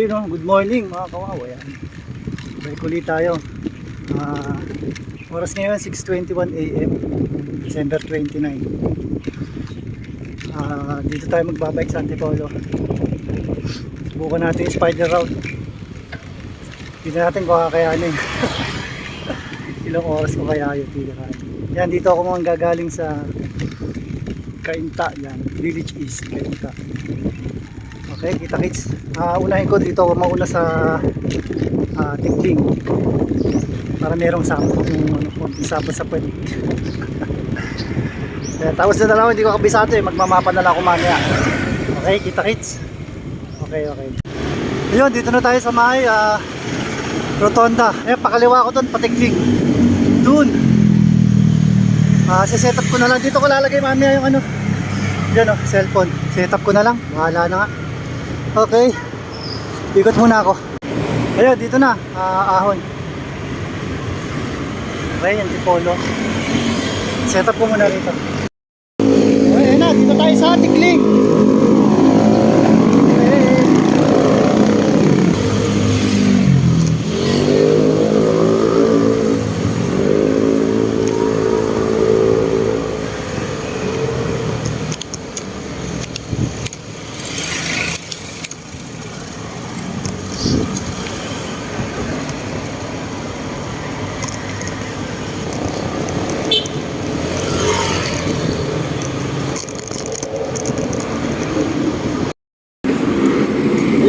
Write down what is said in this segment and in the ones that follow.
no? Good morning mga kawawa. Yan. Balik ulit tayo. Oras ngayon 6:21 AM, December 29. Dito tayo magbabike sa Antipolo. Subukan natin yung spider route. Hindi natin kung kakayanin. Ilang oras ko kaya yung tirahan. Yan, dito ako mga gagaling sa Cainta. Yan, Village East, Cainta. Okay, kita kits. Unahin ko dito ako mauna sa Tikling. Para merong sapot yung konting sapot sa puwet. Tapos na lang, hindi ko kabisado eh. Magmamapa na lang ako mamaya. Okay, kita kits. Okay. Ayun, dito na tayo sa may Rotonda. Pakaliwa ko doon, Patikling. Doon. Set up ko na lang. Dito ko lalagay mamaya yung yan cellphone. Set up ko na lang. Bahala na nga. Okay. Ikot muna ako. Ayun, dito na. Ahon. Okay, Antipolo. Set up ko muna rito. Ayun na, dito tayo sa Tikling.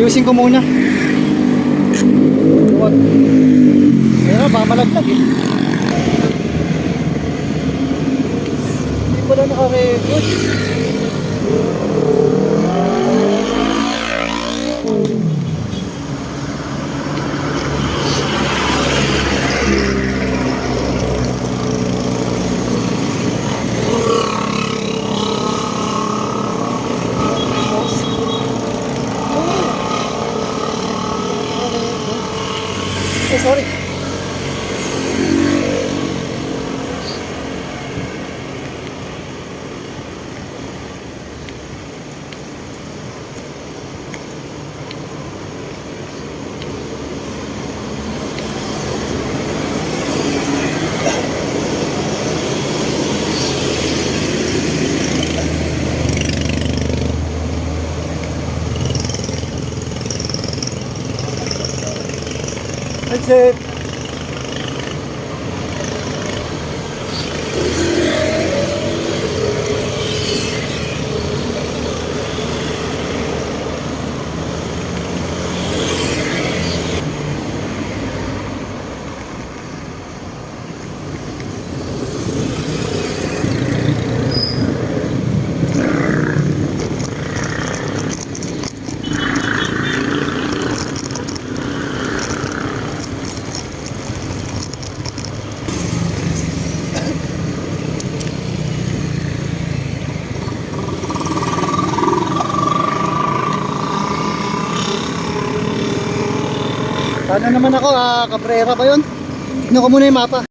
Ayusin ko muna. Huwag. Ayun, bamalaglag eh. Hindi ko na nakarecord. Sorry. That's it. Ano naman ako, Cabrera ba yun? Tignan ko muna yung mapa.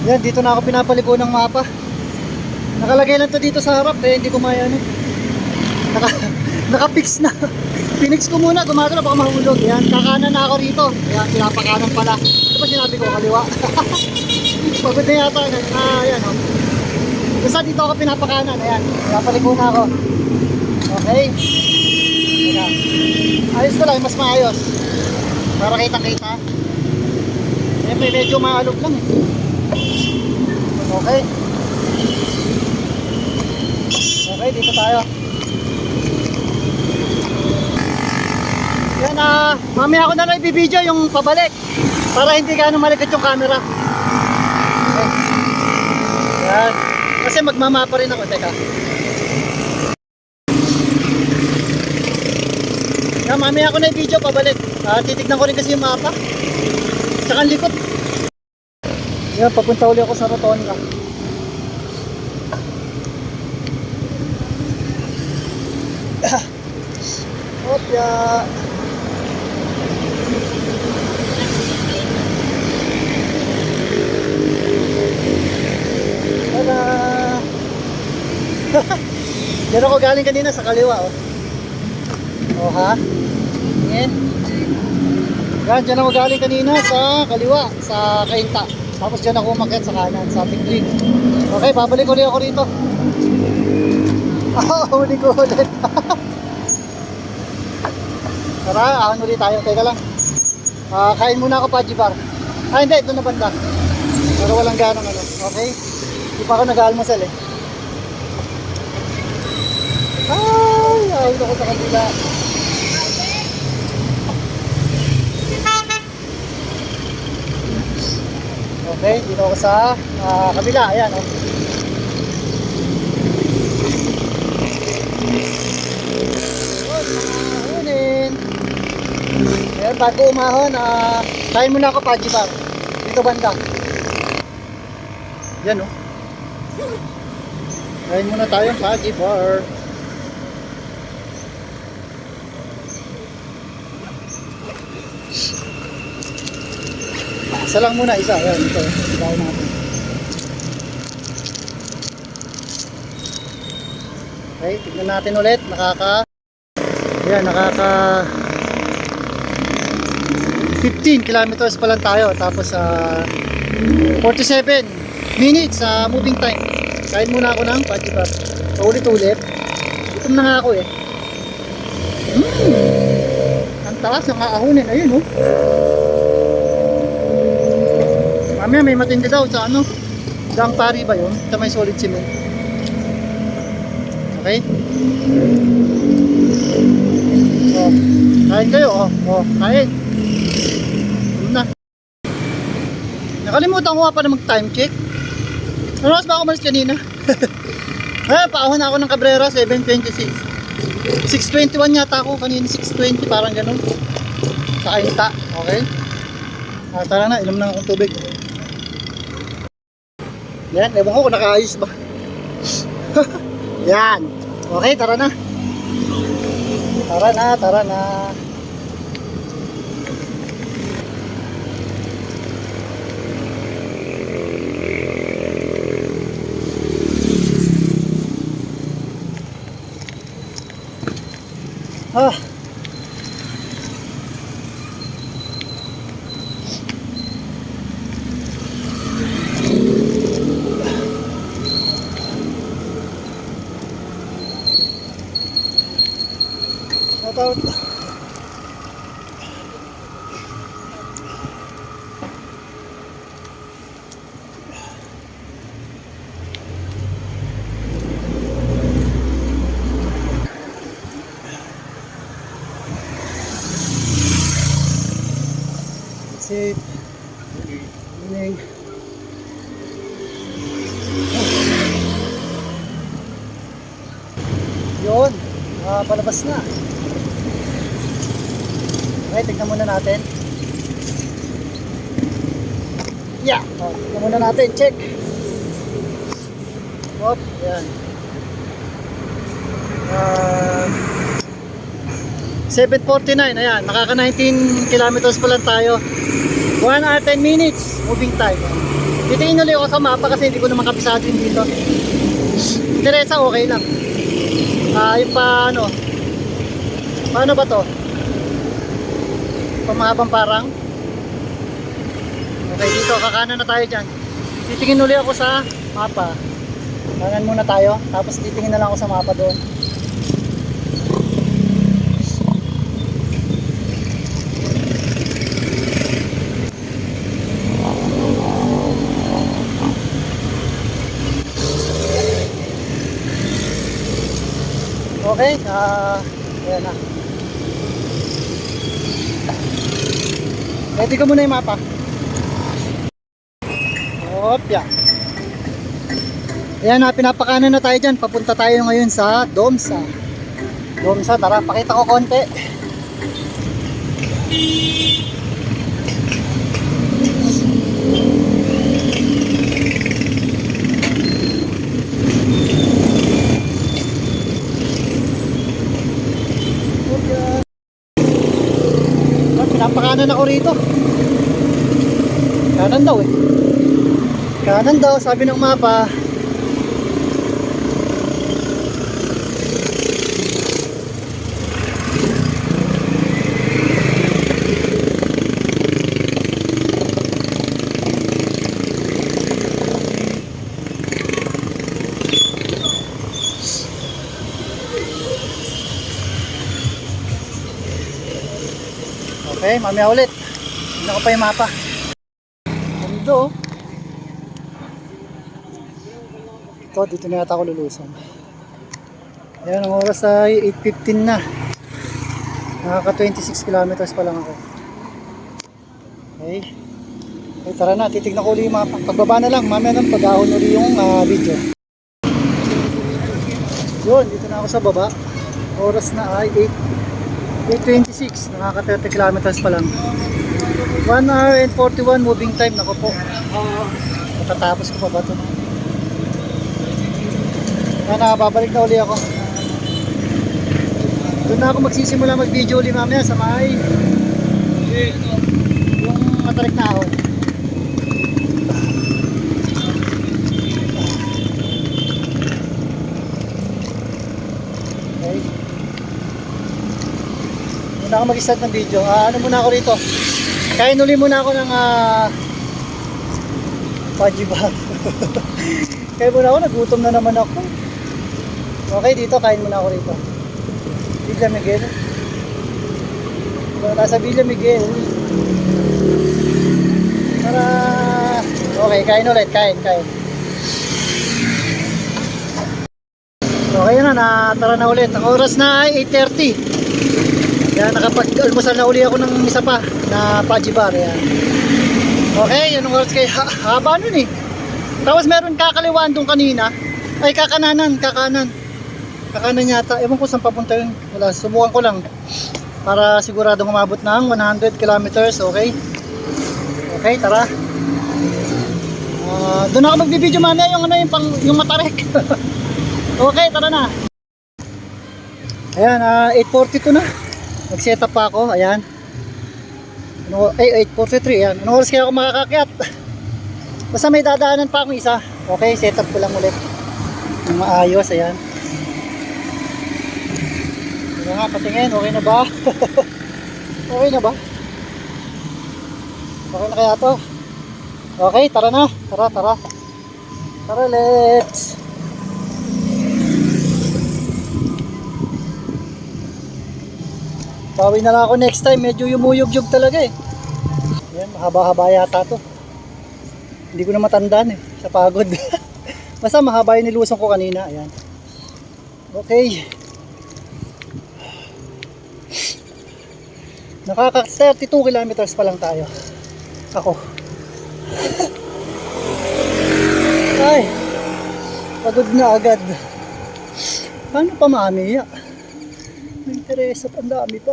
Yan, dito na ako pinapaligo ng mapa. Nakalagay lang to dito sa harap hindi ko mayano. Naka-fix na. Pinix ko muna, gumagano baka mahulog. Yan, kakanan na ako rito. Yan, pinapakanan pala. Ito ba sinabi ko, kaliwa? Pagod na yata. Yan Basta dito ako pinapakanan. Ayan, pinapaligo na ako. Okay. Ayan. Ayos ko lang, mas maayos. Para kitang-kita. Medyo maalog lang eh. Okay. Okay, dito tayo. Yan mamaya ko na lang i-video yung pabalik. Para hindi gaano malikot yung camera. Okay. Yan. Kasi magmamapa rin ako. Teka. Yan, mamaya ko na i-video pabalik. Titignan ko rin kasi yung mapa. Tsaka ang likod. Yan, papunta ulit ako sa Rotonda. Opya. Tada! Diyan ako galing kanina sa kaliwa, oh. Oh, ha? tingin. Yan, dyan ako galing kanina sa kaliwa, sa Kainta. Tapos dyan ako umakyat sa kanan, sa Tikling. Okay, babalik ulit ako rito. Huli ko ulit. Tara, ahon ulit tayo. Teka lang. Kain muna ako Paji Bar. Hindi, ito na banda. Pero walang ganong ano. Okay? Hindi pa ako nag-almusal eh. Ahon ako sa kanila. Okay, dito ako sa kabila. Ayan, oh. Ayan, bago umahon, kain muna ako Paji Bar. Dito banda. Yan, oh. Kain muna tayo Paji Bar. Isa lang muna, isa. Ayan, ito. Bago natin. Okay, tignan natin ulit. Ayan, nakaka 15 kilometers pa lang tayo. Tapos 47 minutes sa moving time. Kain muna ako ng Paji Bar. Paulit-ulit. Gutom na nga ako eh. Ang taas ng aahunin. Ayun, oh. Mamaya may matindi daw sa ano, Gang Pari ba yun? Ito may solid cement. Okay? Oh, kain kayo, oh. Oh, kain. Ano na? Nakalimutan ko nga pa na mag-time check. Ano oras ba ako malis kanina? Paahon na ako ng Cabrera, 7:26. 6:21 yata ako kanina, 6:20, parang ganun. Sa Kainta, okay? Tara na, inom na akong tubig. Yan, ewan ko kung nakaayos ba. Yan. Okay, tara na. Tara na, tara na. Shout out. That's it. Evening. Yun, palabas na. Okay, tignan muna natin. Yeah, tignan muna natin, check. Hop, yan. 7:49, ayan, nakaka 19 kilometers pa lang tayo. 1 hour 10 minutes moving time. Titingin ulit ako sa mapa kasi hindi ko naman kabisado yung dito. Teresa, okay lang. Yung paano ba to? Pamahabang parang. Okay, dito kakanan na tayo dyan. Titingin ulit ako sa mapa. Kanan muna tayo, tapos titingin na lang ako sa mapa doon. Okay, ayan na. Ready ko muna yung mapa. Opya. Ayan na, pinapakanan na tayo dyan. Papunta tayo ngayon sa Domsa. Domsa, tara, pakita ko konti. Pinapakanan ako rito. Kanan daw eh. Kanan daw, sabi ng mapa. Okay, mamaya ulit. Hindi ko pa yung mapa. Ando. Ito, dito na yata ako lulusong. Ayan, ang oras ay 8:15 na. Nakaka 26 kilometers pa lang ako. Okay. Okay, tara na, titignan ko ulit yung mapa. Pagbaba na lang, mamaya nang pag-ahon ulit yung video. Yun, dito na ako sa baba. Oras na ay 8:26. Nakaka 30 kilometers pa lang. 1 hour and 41 moving time. Nako po. Matatapos ko pa ba ito? Babalik na uli ako. Doon na ako magsisimula mag-video ulit mamaya sa may yung matarik na ahon. Okay. Doon na ako mag-start ng video. Ano muna ako rito? Kain uli muna ako ng pajibag. Kain muna ako, nagutom na naman ako. Okay, dito kain muna ako rito. Villa Miguel. Nasa Villa Miguel. Para okay, kain ulit, kain. Okay na, tara na ulit. Ang oras na ay 8:30. Yan, nakapag-almusal na uli ako ng isa pa na pajibar. Yan. Okay, yun ang oras kay haba nun eh. Tapos meron kakaliwaan doon kanina. Ay, kakanan yata. Ewan ko saan papunta yun. Wala, subukan ko lang. Para siguradong umabot ng 100 kilometers. Okay? Okay, tara. Doon ako magbibideo mamaya yung matarik. Okay, tara na. Ayan, 8:42 na. Nag-set up pa ako. Ayan. 8:43. Ayan. Anong oras kaya ako makakakyat? Basta may dadaanan pa akong isa. Okay, set up ko lang ulit. Yung maayos. Ayan. Ito nga, patingin. Okay na ba? Okay na ba? Okay na kaya to? Okay, tara na. Tara. Tara, let's. Bawi na lang ako next time. Medyo yumuyog-yug talaga eh. Ayan, mahaba-haba yata to. Hindi ko na matandaan eh. Sa pagod. Basta mahaba yung nilusong ko kanina. Ayan. Okay. Nakaka 32 kilometers pa lang tayo. Ako. Ay. Pagod na agad. Paano pa maamiya? May interesa pa, ang dami pa.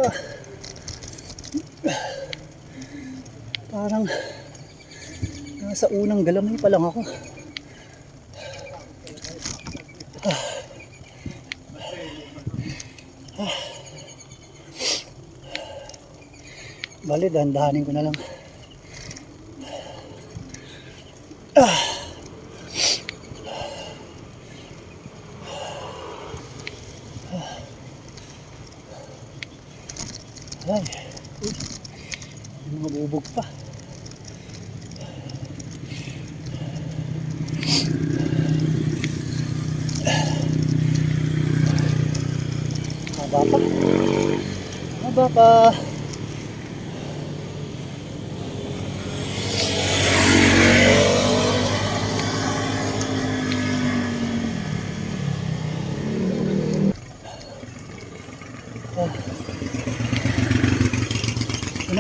Parang nasa unang galamay pa lang ako. Bali, dahan-dahanin ko na lang. Ay, may mga bubog pa. Haba pa.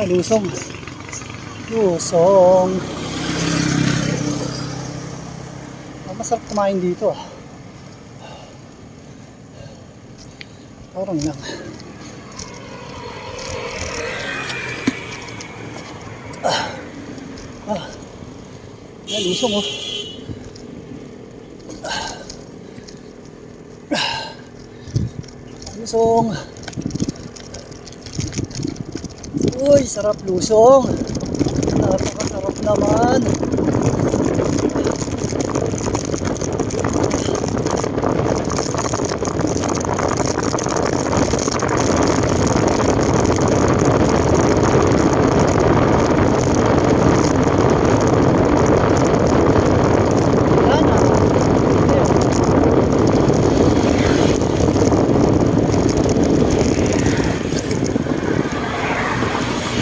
Lusong. Masarap kumain dito. Parang lang. Lusong oh. Lusong. Uy, sarap lusong. Napakasarap naman.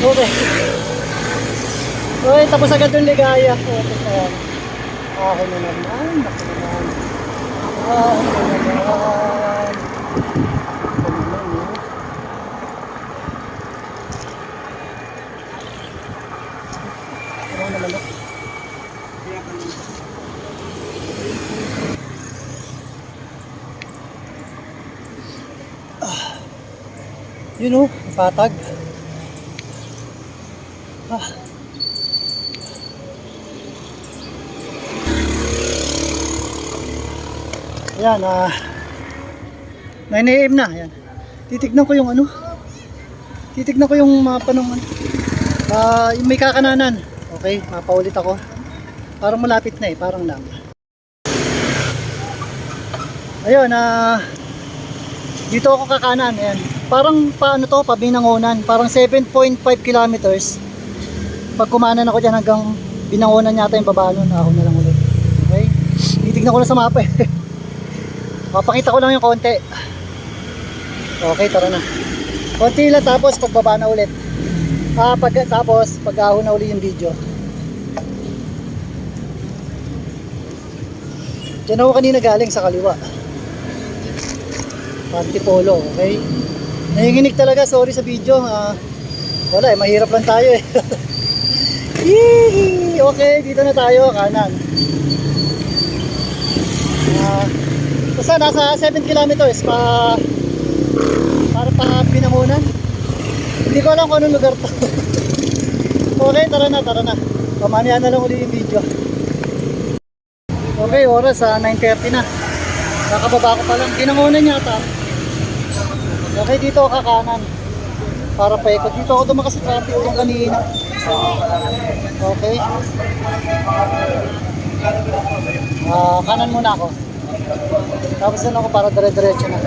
Okay. Okay, tapos agad yung ligaya. Ayan. Akin na naman. Naku naman. Akin na naman. Ito naman eh. Ano naman ito? Yun o, patag. Ayan, 9 AM na. Ayan. Titignan ko yung ano. Titignan ko yung mapa ng ano. Yung may kakananan. Okay, mapaulit ako. Parang malapit na eh, parang lang. Ayun, dito ako kakanan. Ayan. Parang paano to, Binangonan. Parang 7.5 kilometers. Pag kumanan ako dyan hanggang Binangonan yata yung baba nun. Ako na lang ulit. Okay? Titignan ko na sa mapa eh. Papakita ko lang yung konti. Okay, tara na. Konti lang tapos pagbaba na ulit. Tapos pag-ahon na ulit yung video. Diyan ako kanina galing sa kaliwa. Antipolo, okay? Nanginginig talaga, sorry sa video. Wala eh, mahirap lang tayo eh. Okay, dito na tayo, kanan. Basta nasa 7 kilometers para pa Binangonan. Hindi ko alam kung anong lugar to. Okay, tara na. Pamanihan na lang ulit yung video. Okay, oras 9:30 na. Nakababa ko pa lang. Binangonan yata. Okay, dito ako kakanan. Para paikot. Dito ako dumaan kasi traffic yung kanina. Okay. Kanan muna ako. Tapos na ako para dire-diretso na.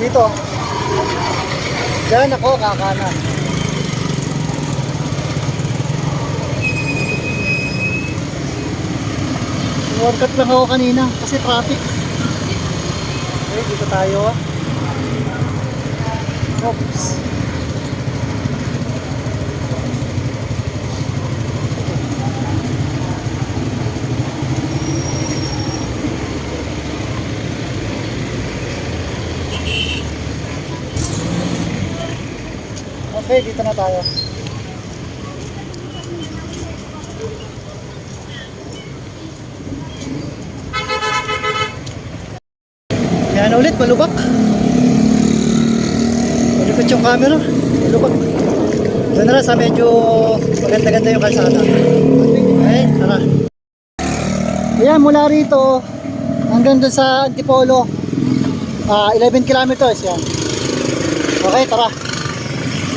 Dito. Diyan ako kakanan. Shortcut lang ako kanina kasi traffic. Okay, dito tayo. Oops. Okay, dito na tayo. Yan ulit, malubak. Malupit yung camera. Malubak. Doon na lang sa medyo maganda-ganda yung kalsada. Okay, tara. Ayan, mula rito hanggang doon sa Antipolo. 11 kilometers yan. Okay, tara.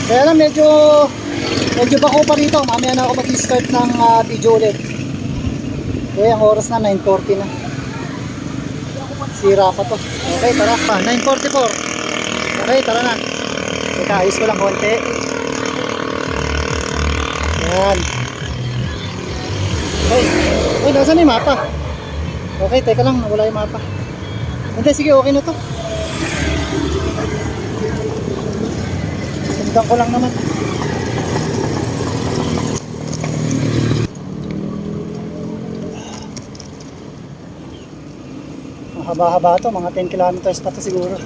Kaya lang medyo bako pa rito. Mamaya na ako mag-start ng video ulit. Okay, ang oras na 9:40 na. Sira pa to. Okay, tara pa. 9:44. Okay, tara na. Teka, ayos ko lang konti. Yan. Okay. Okay, nasa na yung mapa? Okay, teka lang. Wala yung mapa. Hindi, sige, okay na to. Sundan ko lang naman. Mahaba-haba to, mga 10 kilometers pa to siguro.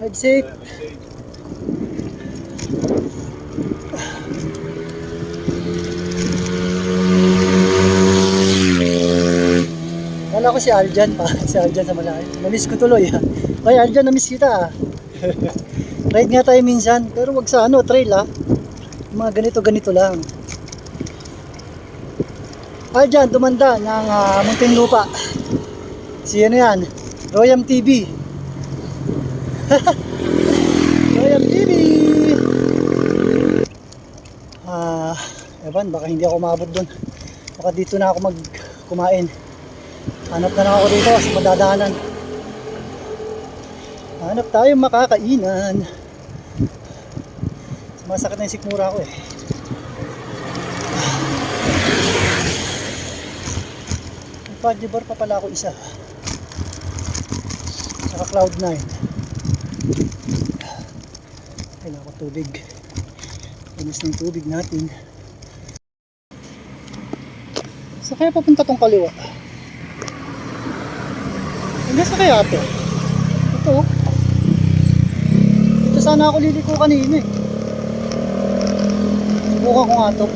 Ride safe. Kala ko si Aljan pa. Si Aljan sa Malayo. Namiss ko tuloy ha. Ay Aljan, namiss kita. Ride nga tayo minsan. Pero wag sa ano, trail ha. Mga ganito lang. Aljan, dumanda ng Muntinlupa. Si ano yan? Royam TV. Royam TV. Ewan, baka hindi ako maabot doon. Baka dito na ako kumain. Hanap na lang ako dito sa madadaanan. Hanap tayo makakainan. Sumasakit na yung sikmura ko eh. May Fudgy bar pa pala ako isa. Saka Cloud9. Kailangan ko tubig. Inis ng tubig natin. Saan kaya papunta tong kaliwa? Hindi sa kaya ito? Ito. Ito sana ako liliko kanina eh. Subukan ko nga ito.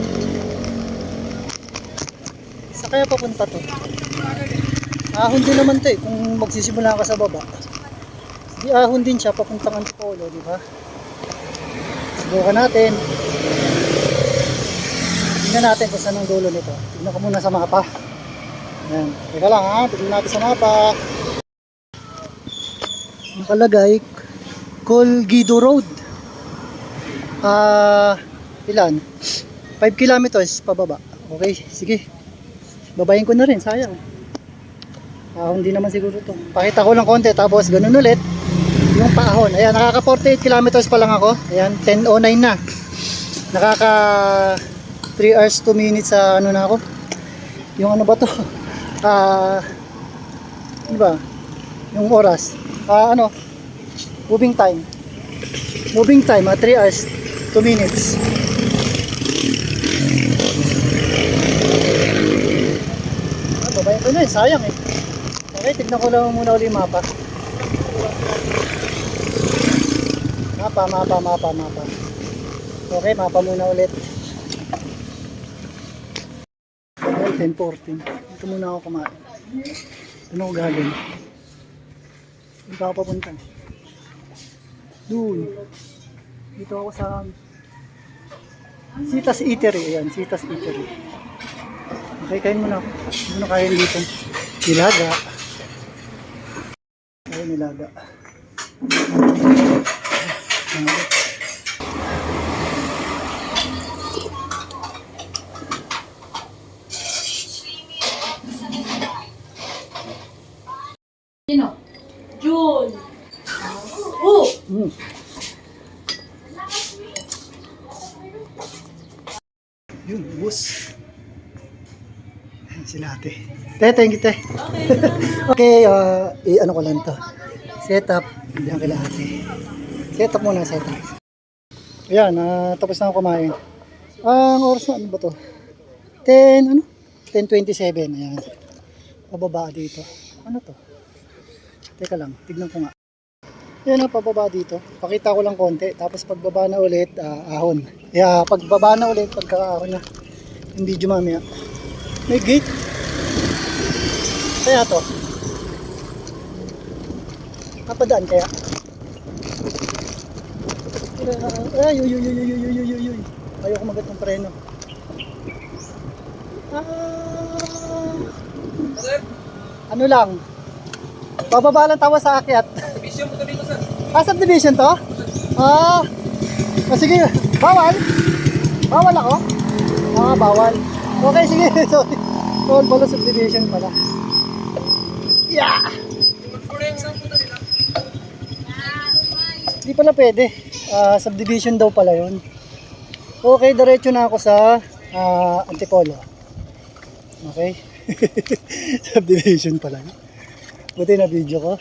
Saan kaya papunta to? Ahon din naman ito eh. Kung magsisimula ka sa baba. Di ahon din siya papuntang Antipolo, di ba? Subukan natin. Tingnan natin kung saan ang dulo nito. Tingnan ko muna sa mapa. Ayan. Teka lang ha. Tingnan natin sa mapa. Nakalagay Colgido Road. Ilan? 5 kilometers pababa. Okay, sige. Babayin ko na rin, sayang. Hindi naman siguro to. Pakita ko lang konti tapos ganun ulit. Yung paahon. Ayan, nakaka 48 kilometers pa lang ako. Ayan, 10:09 na. Nakaka 3 hours 2 minutes sa ano na ako. Yung ano ba to? Ano ba? Yung oras. Moving time. Moving time, 3 hours 2 minutes. Babayan ko na eh, sayang eh. Okay, tignan ko lang muna ulit yung mapa. Mapa. Okay, mapa muna ulit. Okay, 10:14. Dito muna ako kumain. Doon ako galing. Dito ako papunta. Doon. Dito ako sa Sitas Eatery. Ayan, Sitas Eatery. Okay, kain muna ako. Hindi na kain dito. Nilaga. Ay, nilaga. Sino? June. Oh! Yun, bus. Sila ate. Thank you, te. Okay, ano ko lang to. Setup. Diyan kila ate. Setup muna, setup. Ayan, tapos na ako kumain. Ang oras na, ano ba to? 10:27. Ayan. Pababa dito. Ano to? Teka lang, tignan ko nga. Ayan, pababa dito. Pakita ko lang konti. Tapos pagbaba na ulit, ahon. Kaya pagbaba na ulit, pagkakaahon na. Yung video mamaya. May gate. Kaya to. Kapadaan kaya. Ay, uy. Ayoko magat ng preno. Ano lang. Bababa lang tawa sa akyat. Subdivision po dito, sir. Subdivision to? Sige. Bawal? Bawal ako? Bawal. Okay, sige. Sorry. Bawal pala subdivision pala. Yeah! Hindi pala pwede. Subdivision daw pala yun. Okay, diretso na ako sa Antipolo. Okay? Subdivision pala yun. Buti na video ko.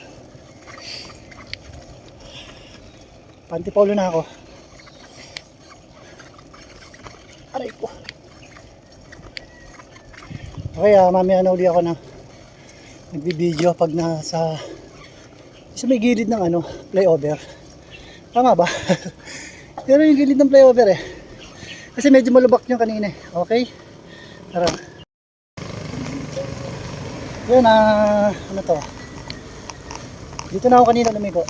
Antipolo na ako. Aray ko. Okay, mamaya na uli ako na nagbibideo pag nasa may gilid ng flyover. Tama ba? Pero yung gilid ng flyover eh. Kasi medyo malubak yung kanina eh. Okay? Tara. Yan ano to? Dito na ako kanina lumigo.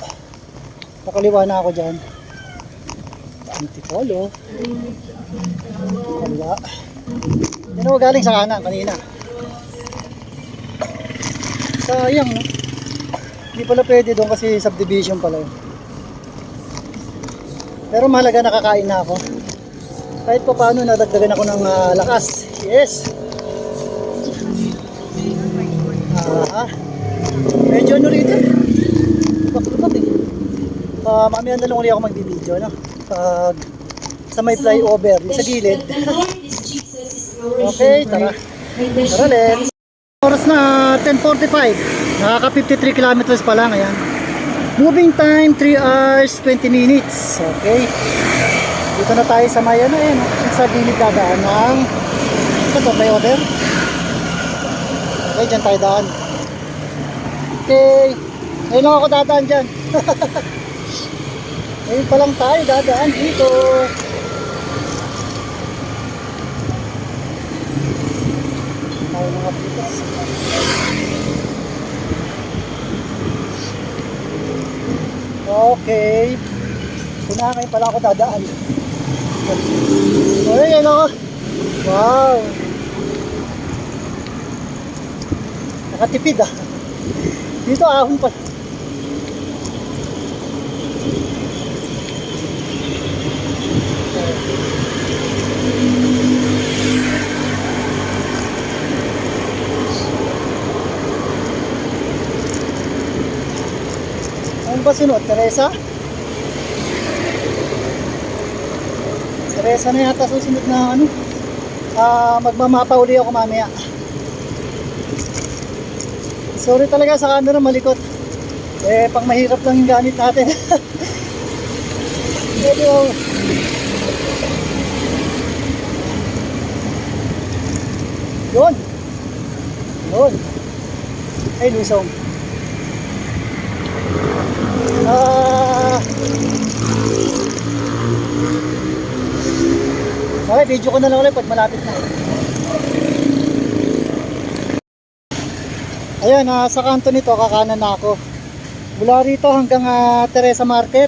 Nakaliwa na ako dyan. Antipolo. Kaliwa. Yan ako galing sa kanan kanina. Sayang no? Hindi pala pwede doon kasi subdivision pala yun. Pero mahalaga nakakain na ako. Kahit pa paano nadagdagan ako ng lakas. Yes! Medyo ano rito eh. Lubak-lubak eh. Mamaya na lang ulit ako magbibideo, no? Pag sa may flyover, yung sa gilid. Okay, tara. Tara, let's. Oras na 10:45. Nakaka 53 kilometers pa lang, ayan. Moving time 3 hours 20 minutes. Okay. Dito na tayo sa may ano, ayan, sa gilid dadaan ng ito to, flyover. Okay, dyan tayo daan. Okay. Ngayon lang ako dadaan dyan. Ngayon pa lang tayo dadaan dito. Tayo mga pitas. Okay. Punahan ngayon pala ako dadaan. Okay, ngayon ako. Wow. Nakatipid ah. Dito ahon pa. Ano ba sunod? Teresa? Teresa na yata susunod na ano? Magmamapa uli ako mamaya. Sorry talaga sa camera, malikot. Eh, pang mahirap lang yung gamit natin. Pero, yun. Yun. Ay, lusong. Okay, video ko na lang ulit pag malapit na. Ayan, sa kanto nito, kakanan na ako. Mula rito hanggang Teresa Market.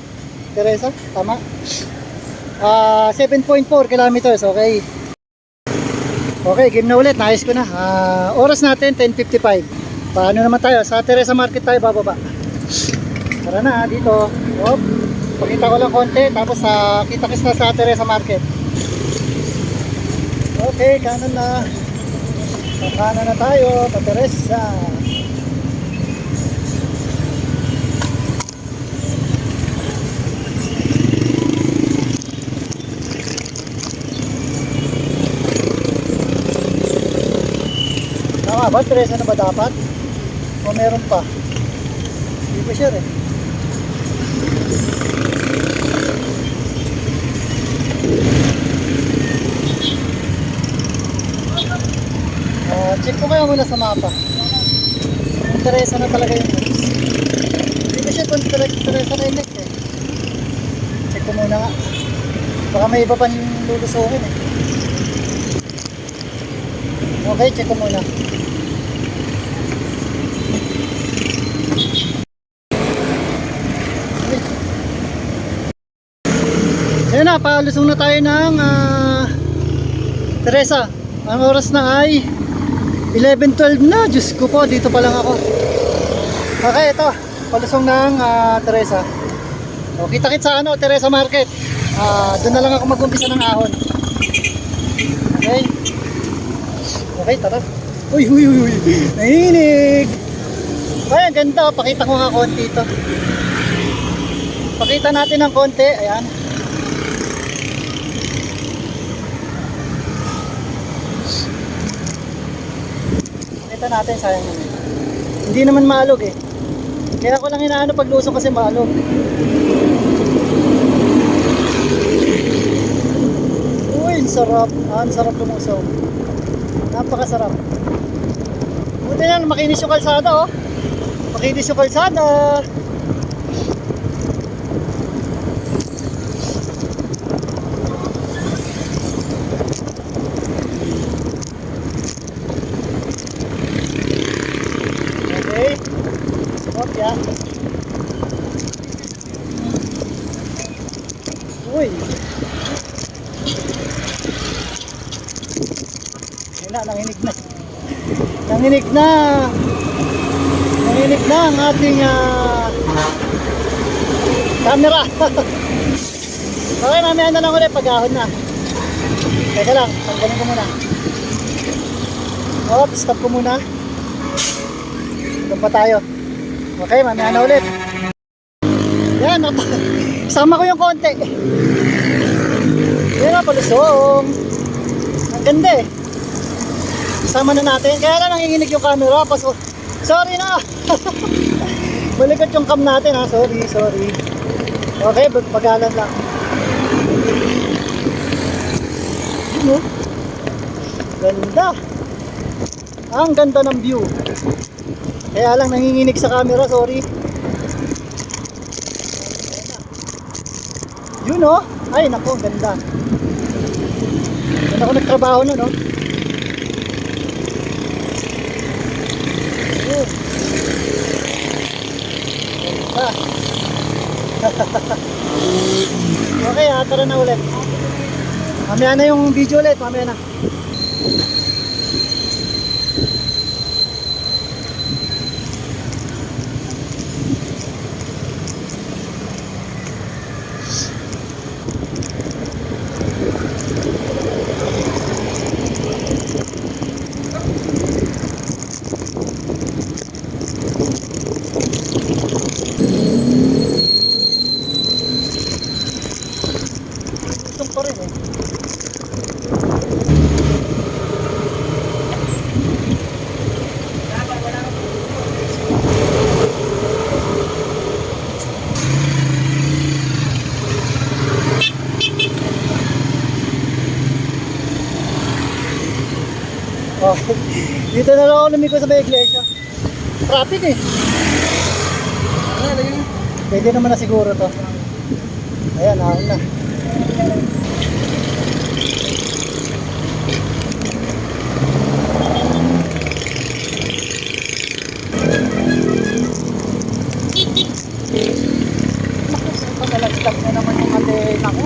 Teresa, tama? 7.4 kilometers, okay. Okay, game na ulit, naayos ko na. Oras natin, 10:55. Paano naman tayo? Sa Teresa Market tayo bababa. Tara na, dito. Hop. Pakita ko lang konti, tapos kita-kits na sa Teresa Market. Okay, kanan na. Kanan na tayo, pa Teresa. Tama ba? Teresa na ba dapat? O meron pa? Hindi ko sure eh. Check ko kaya muna sa mapa. Kung Teresa na talaga yun. Hindi ko sure kung Teresa na yun eh. Check ko muna nga. Baka may iba pang lulusukin eh. Okay, check ko muna. Ayan na, palusong na tayo ng Teresa. Ang oras na ay 11:12 na. Diyos ko po, dito pa lang ako. Okay, ito. Palusong ng Teresa. O, kita-kits sa Teresa Market. Doon na lang ako mag-umpisa ng ahon. Okay. Okay, tara. Uy, uy, uy, uy. Nahinig. Ay, ang ganda. Pakita ko nga konti ito. Pakita natin ng konti. Ayan. Pakita natin, sayang naman. Hindi naman maalog eh. Kaya ko lang inaano pag lusong kasi maalog. Uy, ang sarap. Ang sarap lumusong. Napakasarap. Buti na, makinis yung kalsada oh. Makinis yung kalsada. Okay. Spot ya. Uy. Nanginig na. Nanginig na. Nanginig na ang ating camera. Okay, mamaya na lang ulit pag-ahon na. Teka lang, tanggalin ko muna. Stop ko muna. Doon pa tayo. Okay, mamaya na ulit. Yan, sama ko yung konti. Yan na, palusong. Ang ganda eh. Sama na natin. Kaya lang nanginginig yung camera. Sorry na. Malikot yung cam natin ha. Sorry. Okay, bagalan lang. Yun oh. Ganda. Ang ganda ng view. Kaya lang nanginginig sa camera. Sorry. Yun oh. Ay nako, ganda. Ganda ako nagtrabaho nun oh. Okay ha, tara na ulit. Mamaya na yung video ulit, mamaya na. Gusto pa rin eh. Okay. Dito na lang ako lumiko sa may iglesia. Traffic eh. Pwede naman na siguro to. Ayan, ahon na. Nalagdag na naman yung antena ko.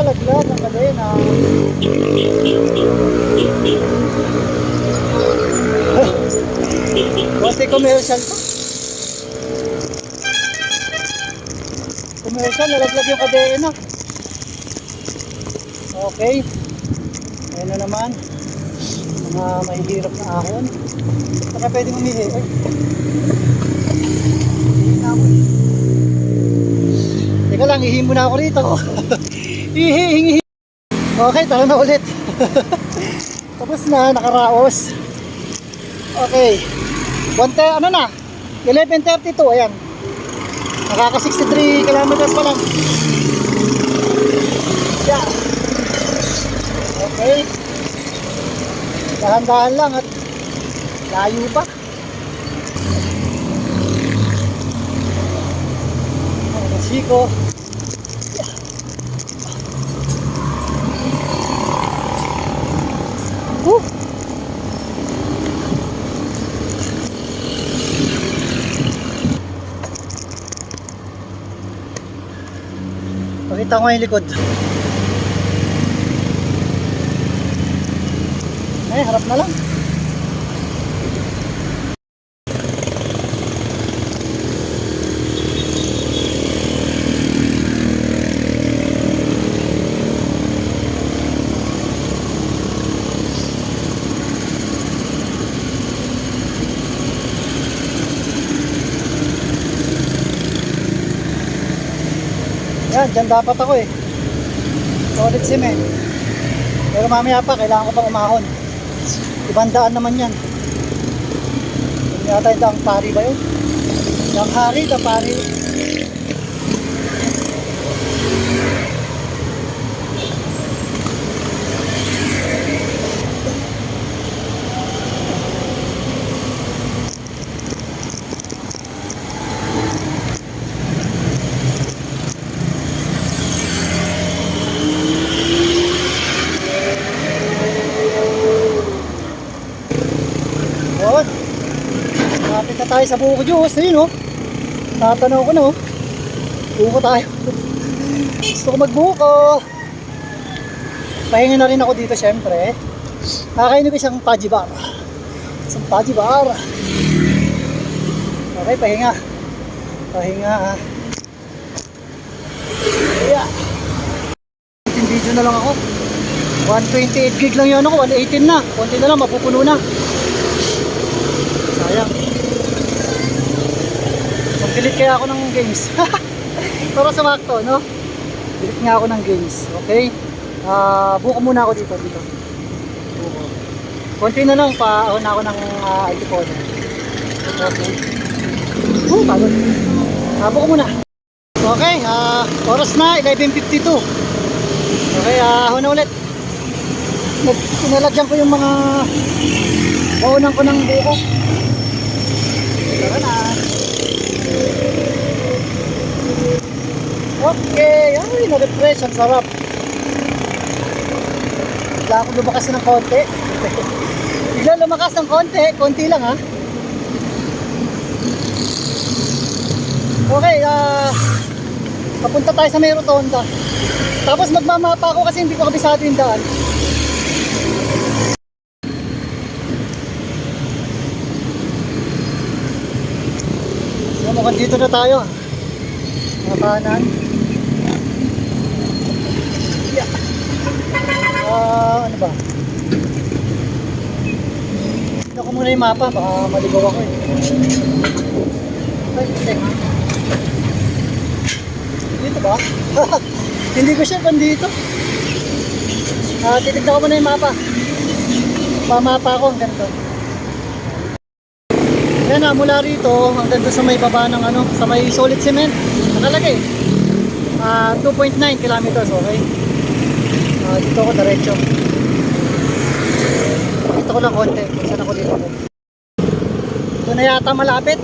Laglag ang kadena. Kasi commercial to. Commercial, nalaglag yung kadena. Okay. Ayan na naman. Mga mahihirap na ahon. Baka pwedeng umihi. Ay. Teka lang, ihi muna ako rito. Ihi. Okay, tara na ulit. Tapos na, nakaraos. Okay. Ano na? 11:32, ayan. Nakaka 63 kilometers pa lang. Yeah. Okay. Dahan-dahan lang at layo pa. Siko. Pakita ko yung likod. Eh, harap na lang. Yan, dyan dapat ako eh. Solid cement. Pero mamaya pa, kailangan ko pang umahon. 500 naman yan. Yung yata yung daang pari ba yun? Daang hari, daang pari. Yun. Malapit na tayo sa buko juice. Ayun oh. Tatanaw ko na oh. Buko tayo. Gusto ko magbuko. Pahinga na rin ako dito syempre. Nakakainin ko isang Paji Bar. Isang Paji Bar. Okay, pahinga. Pahinga ha. Yeah. Video na lang ako. 128 gig lang yun ako. 118 na. Konti na lang, mapupuno na. Sayang. Mag-delete kaya ako ng games. Para sumakto, no? Delete nga ako ng games. Okay? Buko muna ako dito. Buko. Konti na lang, paahon na ako ng antipolo. Okay. Pagod. Buko muna. Okay, oras na, 11:52. Okay, ahon na ulit. Pinalagyan ko yung mga baunan ko ng buko. Tara na. Okay, ay, na-refresh, ang sarap. Bigla ako lumakas ng konti. Bigla lumakas ng konti lang ha. Okay, papunta tayo sa may rotonda. Tapos magmamapa ako kasi hindi ko kabisado yung daan. So, mukhang dito na tayo. Mga kanan. Yeah. Ano ba? Tignan ko muna yung mapa, baka maligaw ako eh. Ay, teka. Dito ba? Hindi ko siya kung dito. Titignan ko muna yung mapa. Pamapa ako hanggang doon. Yan na, mula rito hanggang doon sa may baba ng ano, sa may solid cement. Nakalagay. 2.9 kilometers, okay? Dito ako diretso. Pakita ko lang konti kung saan ako dito. Ito na yata malapit.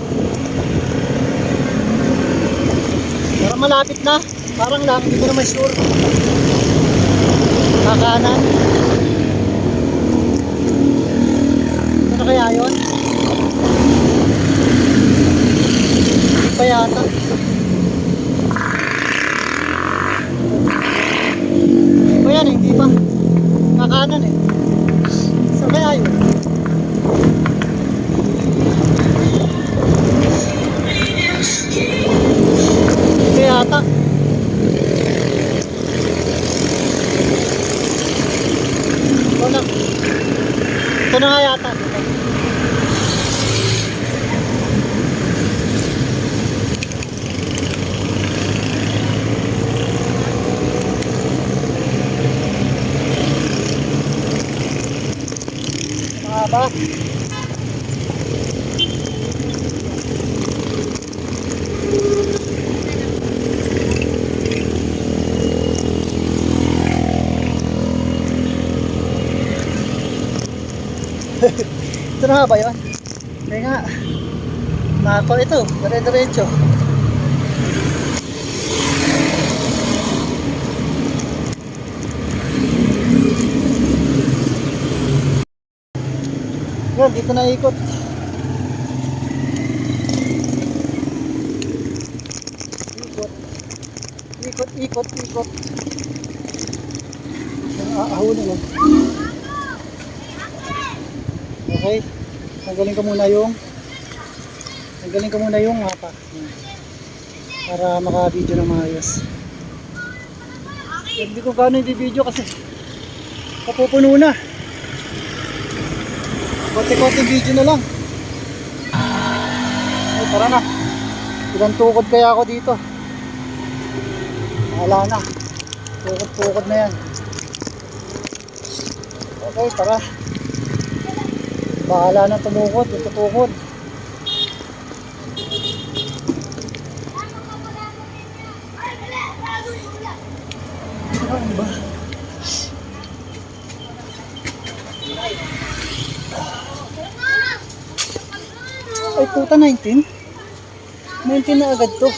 Parang malapit na. Parang lang, hindi ko naman sure. Kakanan. Ano kaya yun? Hindi pa yata. O yan, hindi pa. Kakanan eh. Saan kaya yun? Hindi yata. Ito na nga yata. Mahaba. Ito na nga ba yun? Kaya nga, nako ito, dire-diretso. Yan, dito na ikot. Ikot. Ahulin lang. Okay, tanggalin ko muna yung mapa para maka-video ng maayos. Hindi ko gano'n i-video kasi kapupuno na. Konti-konti video na lang. Ay, tara na. Ilang tukod kaya ako dito? Wala na. Tukod na yan. Okay, tara. Bahala na tumukod, tutukod. Ano ba? Ay puta, 19? 19 na agad to.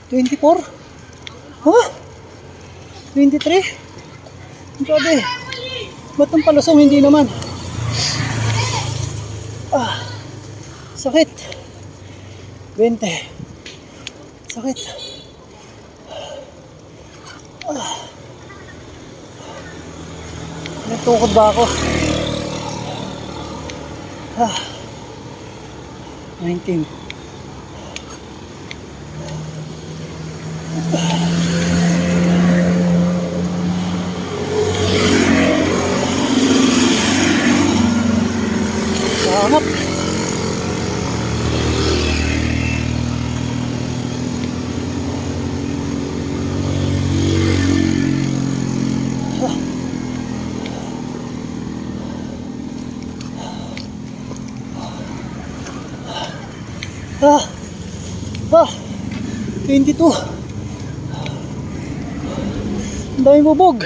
24? Huh? 23? Grabe. Ba't ang palusong hindi naman? Sakit. 20. Sakit. Nagtukod ba ako? 19. Hanap. Ah, 22. Ang daming bubog.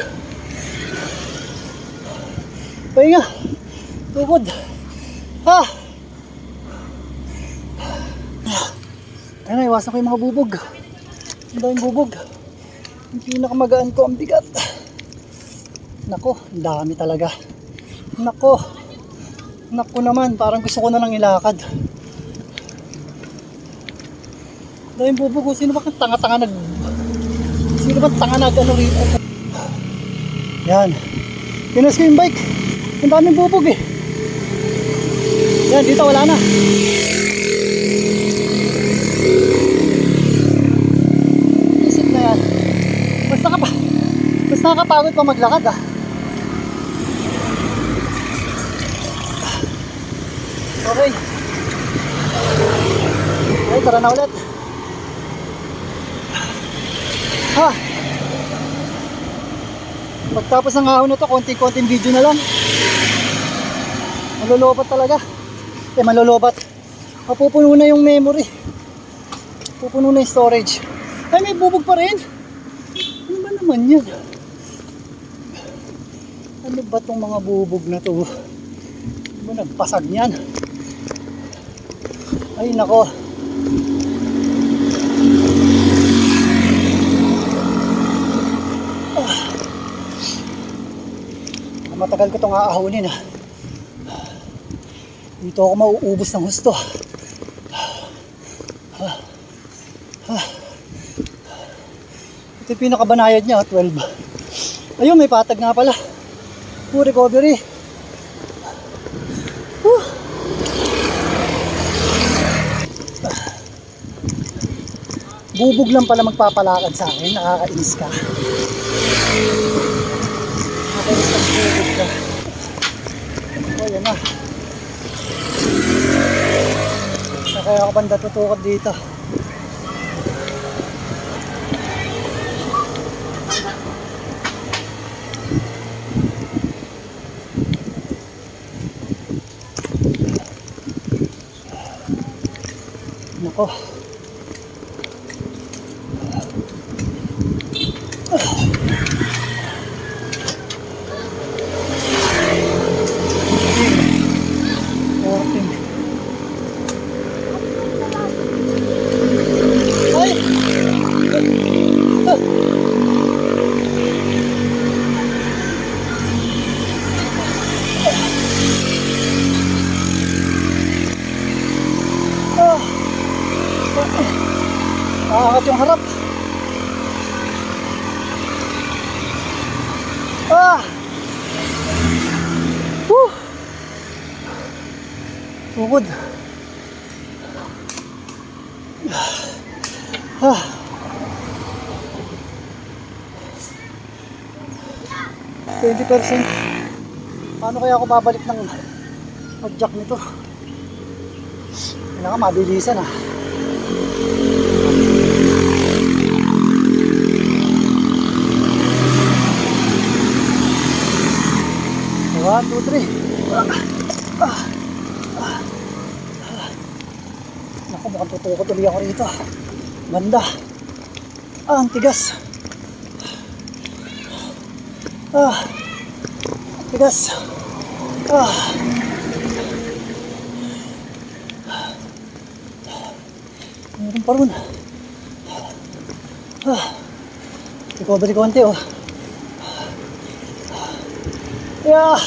Pahinga. Tukod. Ayun, iwasan ko yung mga bubog. Ang daming bubog. Yung pinakamagaan ko, ang bigat. Nako, ang dami talaga. Nako naman, parang gusto ko na lang ilakad. Dahil bubog, sino ba kang tanga-tanga sino ba tanga ano rito? Yan. Tinas ko yung bike. Ang daming bubog eh. Yan, dito wala na. Isip na yan. Basta nakapagod pa maglakad ah. Okay. Okay, tara na ulit. Pagtapos ng ahon na to, konting-konting video na lang. Malolobat talaga. Malolobat. Mapupuno na yung memory. Pupuno na yung storage. Ay, may bubog pa rin. Ano ba naman yan? Ano ba tong mga bubog na to? Ano ba nagpasag yan? Ay, nako. Matagal ko itong aahunin ah. Dito ako mauubos ng husto. Ito yung pinakabanayad niya, 12. Ayun, may patag nga pala. Recovery. Bubog lang pala magpapalakad sa akin. Nakakainis ka. Oh, yan na. Kaya ako banda tutukod dito. Nako. Nakakat yung harap. Tukod. 20%. Paano kaya ako babalik ng pag-jack nito? Kailangan mabilisan ah. One, two, three. Naku, mukhang tutukot ulit ako rito. Banda. Ang tigas. Tigas. Meron pa rin. Recovery konti oh. Yeah.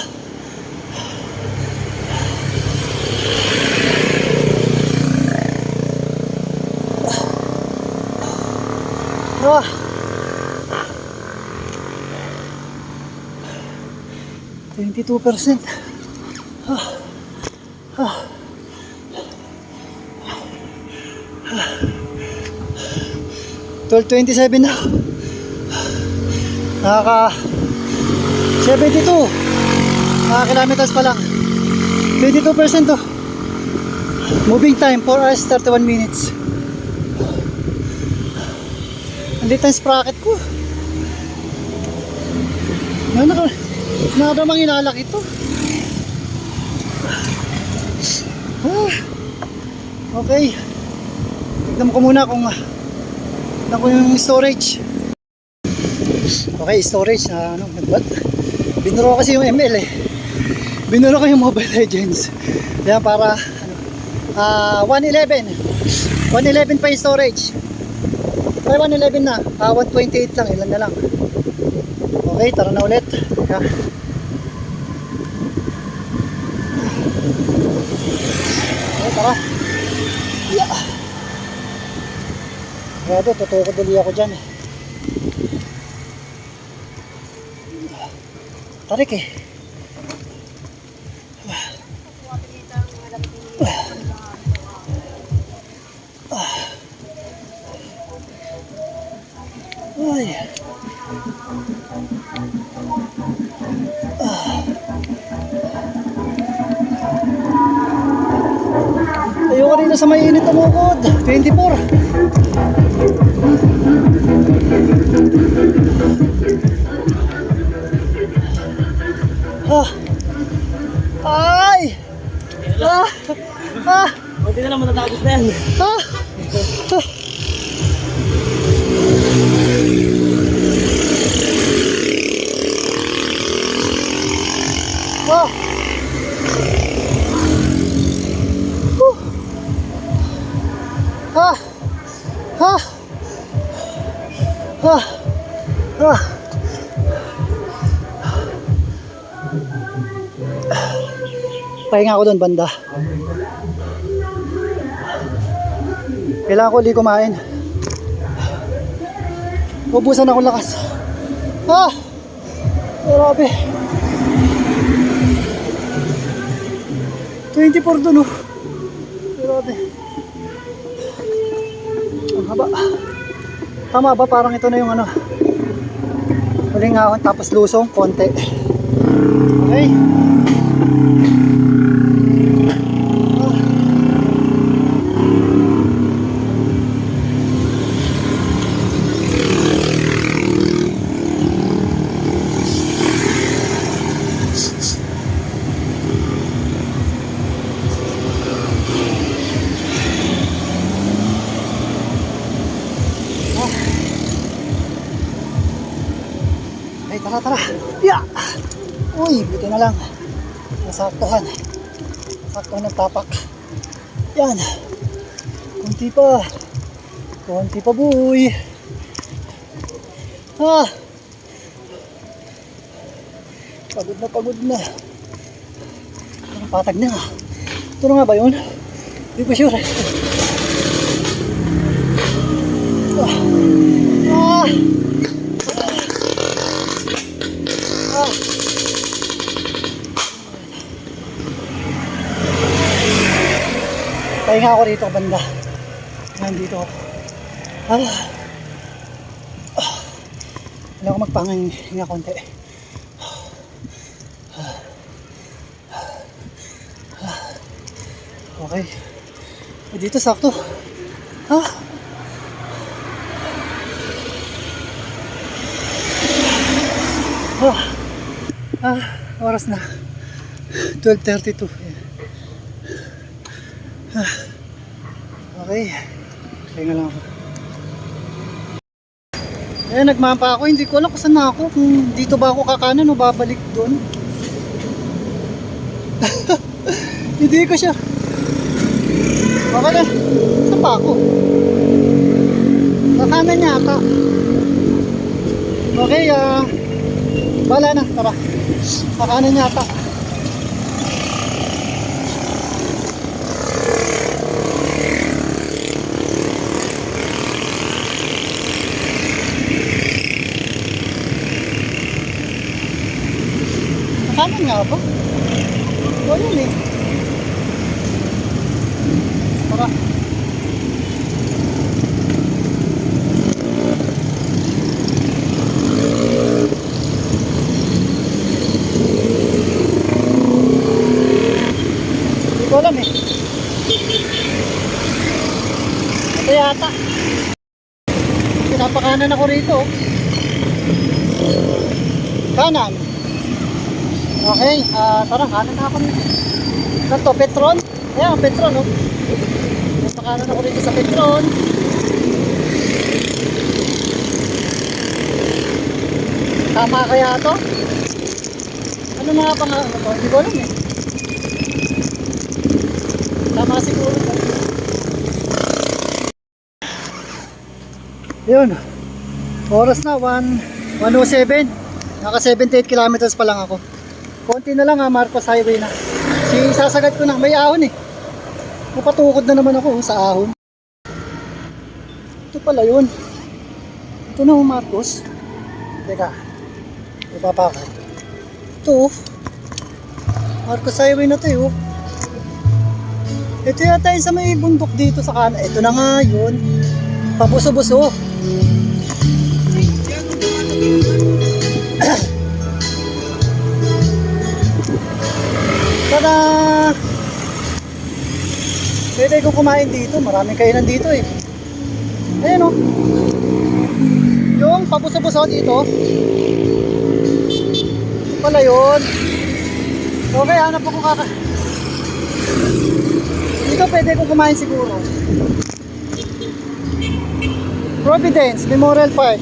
22%. 12:27 na. Nakaka 72 kilometers pa lang. 22% to. Moving time 4 hours 31 minutes. Ang little sprocket ko. Nakadamang ilalaki ito. Okay. Tignan ko muna kung yung storage. Okay, storage na binuro kasi yung ML eh. Binuro ko yung Mobile Legends. Kaya para 111 pa yung storage. Ay 111 na. 128 lang, ilan na lang. Okay, tara na ulit. Yeah. Okay, tara. Yeah. Grabe, tutukod ulit ako dyan eh. Tarik eh. Ay. Ayoko rin na sa may init tumukod. 24. Ay! Hindi na lang matatapos na yan. Pahinga ako doon banda. Kailangan ko ulit kumain. Ubusan ako lakas. Grabe. 24 doon oh. Grabe. Ang haba. Tama ba? Parang ito na yung huling ahon tapos lusong konti. Okay. Ay, tara. Yeah. Uy, buti na lang. Nasaktuhan. Nasaktuhan ng tapak. Yan. Kunti pa, boy. Pagod na. Ang patag na. Ito na nga ba yun? Hindi ko sure. Pahinga ako rito banda. Nandito ako. Kailangan ko magpahinga konti. Okay. Dito sakto. Oras na. 12:32. Okay. Pahinga lang ako. Nagmampa ako. Hindi ko alam kung saan na ako. Kung dito ba ako kakanan o babalik doon. Hindi ko siya. Okay na. Saan pa ako? Kakanan niya ata. Okay, bala na. Tara. Kakanan niya ata. Kanan nga ba? Wala yun eh. Tara. Hindi ko alam eh. Ito yata. Pinapakanan ako rito. Kanan. Okay, tara, kanan na ako nito. Saan to? Petron? Ayan, Petron, no? Pinapakanan ako rito sa Petron. Tama kaya to? Ano nga pa nga? Ano to? Hindi ko alam eh. Tama siguro to. Yun. Oras na, 1:07. Naka 78 kilometers pa lang ako. Konti na lang Marcos Highway na. Sasagad ko na. May ahon eh. Napatukod na naman ako sa ahon. Ito pala yun. Ito na Marcos. Teka. Ipapakad. Ito. Marcos Highway na to. Ito yata yung sa may bundok dito sa kanan. Ito na nga yun. Pabuso-buso. Tada! Pwede kong kumain dito. Maraming kainan dito eh. Ayan o. Yung pabuso-buso dito. Ito pala yun. Okay, hanap ako dito pwede kong kumain siguro. Providence Memorial Park.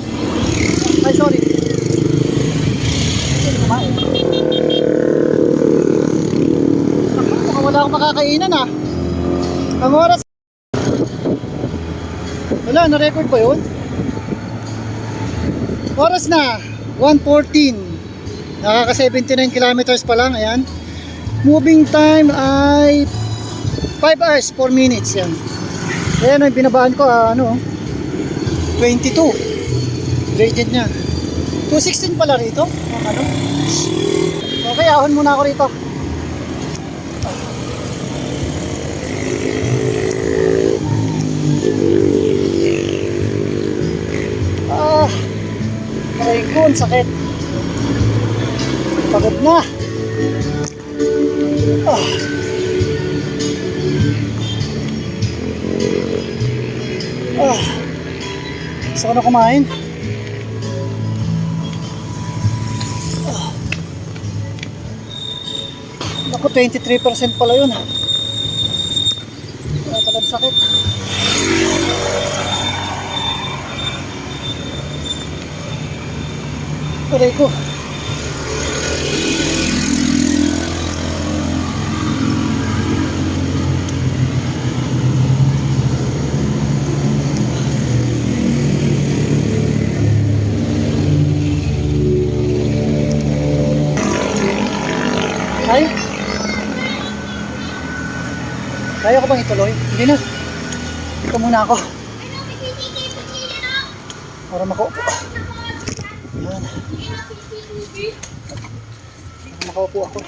Ay, sorry. Pwede kumain. Mukhang wala akong makakainan ah. Ang oras. Wala, na-record ba yun? Oras na 1:14. Nakaka 79 kilometers pa lang. Ayan. Moving time ay 5 hours 4 minutes yan. Ayan ang binabaan ko 22 gradient nya 216 pala rito okay, ahon muna ako rito. Aray ko, ang sakit. Pagod na. Gusto ko na kumain. Naku, 23% pala yun. Wala talagang sakit. Aray ko. Ay? Kaya ko bang ituloy? Hindi na. Dito muna ako. Para makaupo. Yan. Para makaupo ako.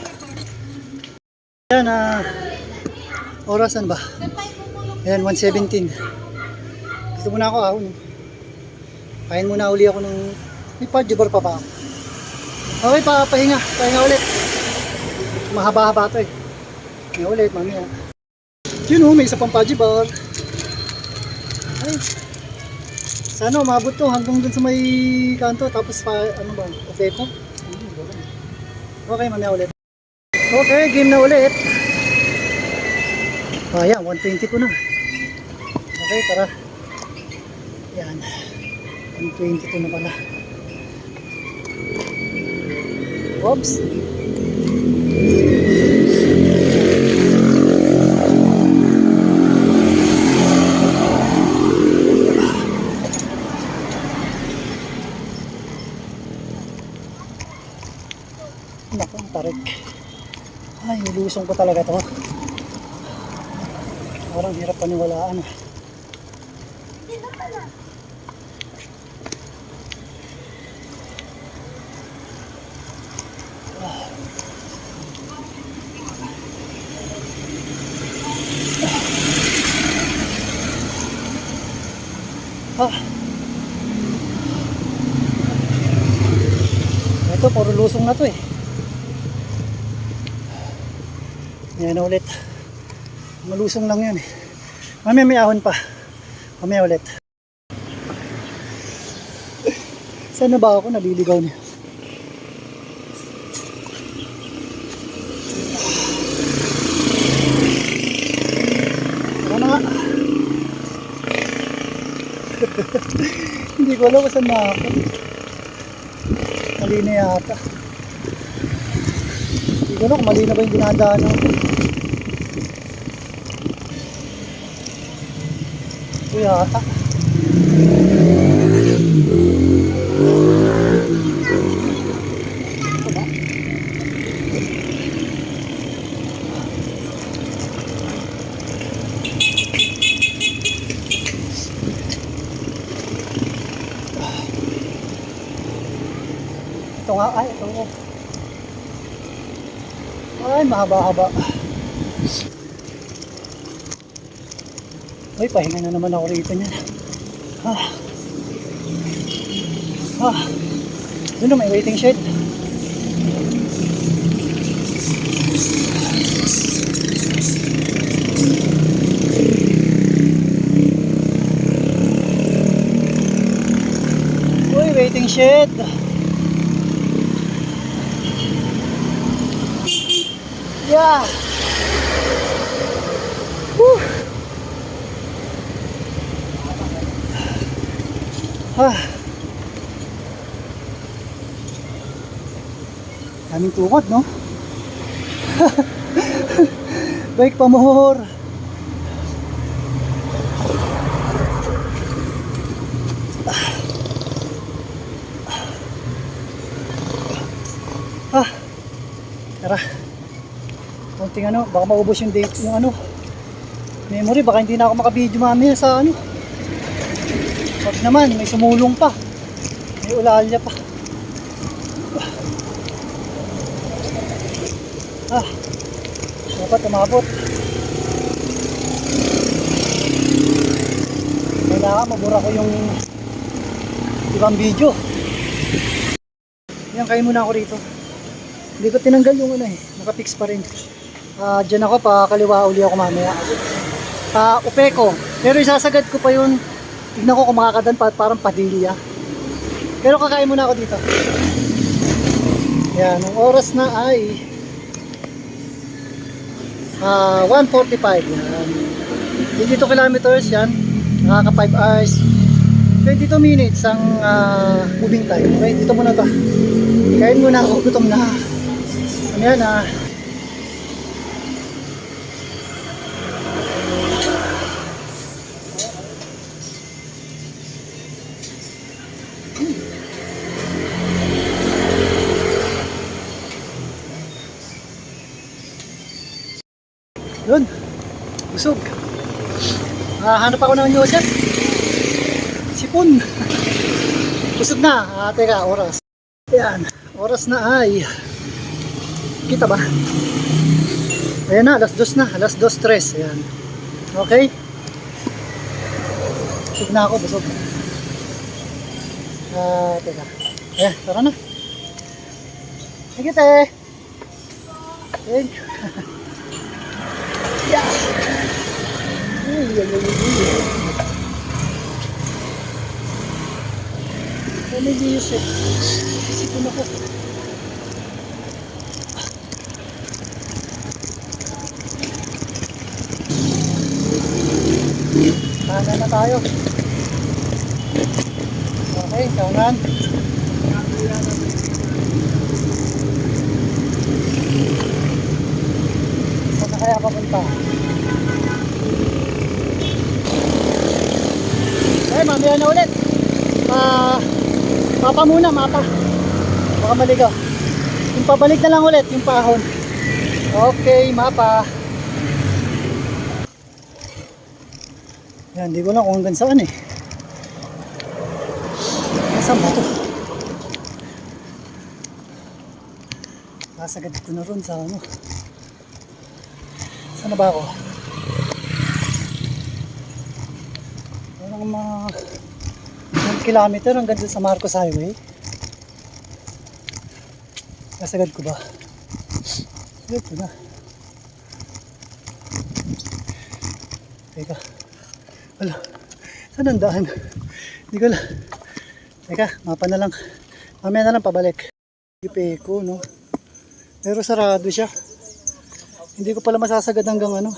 Yan orasan ba? Ayan, 1:17. Dito muna ako ahon. Kain muna uli ako ng... May padjubar pa ba ako? Okay, pahinga. Pahinga ulit. Mahaba-haba ito eh. Pahinga ulit, mamaya. Yun may isa pang padjubar. Ay. Sana umabot to hanggang dun sa may kanto. Tapos okay po? Okay, mamaya ulit. Okay, game na ulit. Ayan, 120 ko na. Okay, tara. Yan. 122 na pala. Oops. Naku, ang tarik. Ay, nilusong ko talaga to. Parang hirap paniwalaan. Ah. Ito, puro lusong na to eh. Yan na ulit. Malusong lang yan eh. Mamaya may ahon pa. Mamaya ulit. Saan na ba ako? Naliligaw niya. Ano na nga? Hindi ko alam kung saan na ako. Mali na yata. Hindi ko alam kung mali na ba yung dinadaan ako. Ito yata. Ito ba? Ito nga, ay, ito nga. Ay, mahaba-haba. Ay, pahinga na naman ako rito niyan. Doon na may waiting shed. Uy, waiting shed. Yeah. Woo. Daming tukod, no? Bike pa more. Tara. Konting ano, baka maubos yung date, yung ano, memory, baka hindi na ako makabidyo mamaya sa ano. Wag naman, may sumulong pa. May ulalya pa. Dapat umabot. Kailangan mabura ko yung ibang video. Yan, kain muna ako rito. Hindi ko tinanggal yung ano eh, nakapix pa rin. Diyan ako, pakaliwa uli ako mamaya. Upeko. Pero isasagad ko pa yun. Tignan ko kung makakadan pa, parang padilya. Pero kakain muna ako dito. Yan, ang oras na ay 1:45. Yan. 22 kilometers yan. Nakaka 5 hours. 22 minutes ang moving time. Okay, dito muna to. Kain muna ako, gutom na. Ano yan Yun, busog. Hanap ako ng yoset. Sipon. Busog na. Teka, oras. Ayan, oras na ay. Kita ba? Ayan na, alas 2 na. Alas 2:03. Ayan. Okay. Busog na ako, busog. Teka. Ayan, tara na. Sige, te. Thank you. Yeah. Ano yung Yusef? Sipon ako. Kanan na tayo. Okay, kanan. Saan na kaya papunta? Ay, mamaya na ulit. Mapa muna, mapa. Baka maligaw. Yung pabalik na lang ulit, yung pahon. Okay, mapa. Yan, di ko lang kung hanggang saan eh. Nasaan ba ito? Nasagad ko na ron sa ano. Saan na ba ako? Walang kilometer hanggang dun sa Marcos Highway. Nasagad ko ba? Sagad ko na. Teka. Wala. Saan ang daan? Hindi ko lang. Teka, mapa na lang. Mamaya na lang pabalik. Ipeko, no? Pero sarado siya. Hindi ko pala masasagad hanggang ano.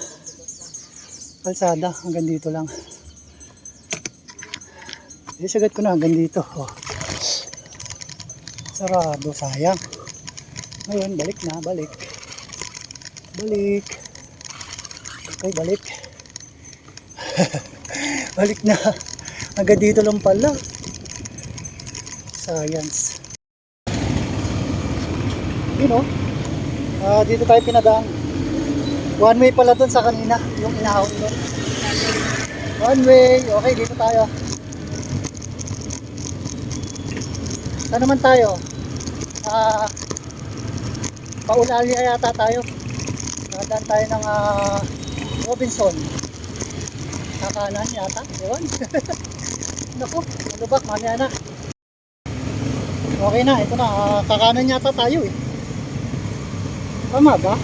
Kalsada, hanggang dito lang. Isagad ko na hanggang dito. Oh. Sarado, sayang. Ngayon, balik na, balik. Balik. Okay, balik. Balik na. Hanggang dito lang pala. Science. Yun, oh. Dito tayo pinadaan. One way pala dun sa kanina, yung inahon doon. One way. Okay, dito tayo. Saan naman tayo? Paulali yata tayo. Nadaan tayo ng Robinson. Kakanan yata. Ewan. Naku, malubak. Mamaya na. Okay na. Ito na. Kakanan yata tayo eh. Tama ba?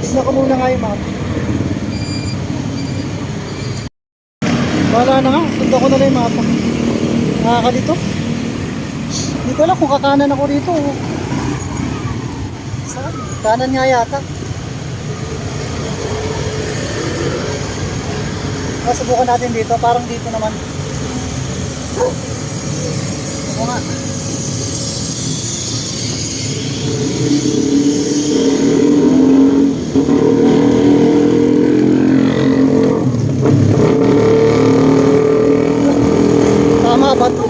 Tignan ko muna nga yung map. Wala na nga. Sundan ko na lang yung mapa. Nakaka dito. Hindi ko alam kung kakanan ako dito. Saan? Kanan nga yata. Subukan natin dito. Parang dito naman. Ako nga. Tama ba ito?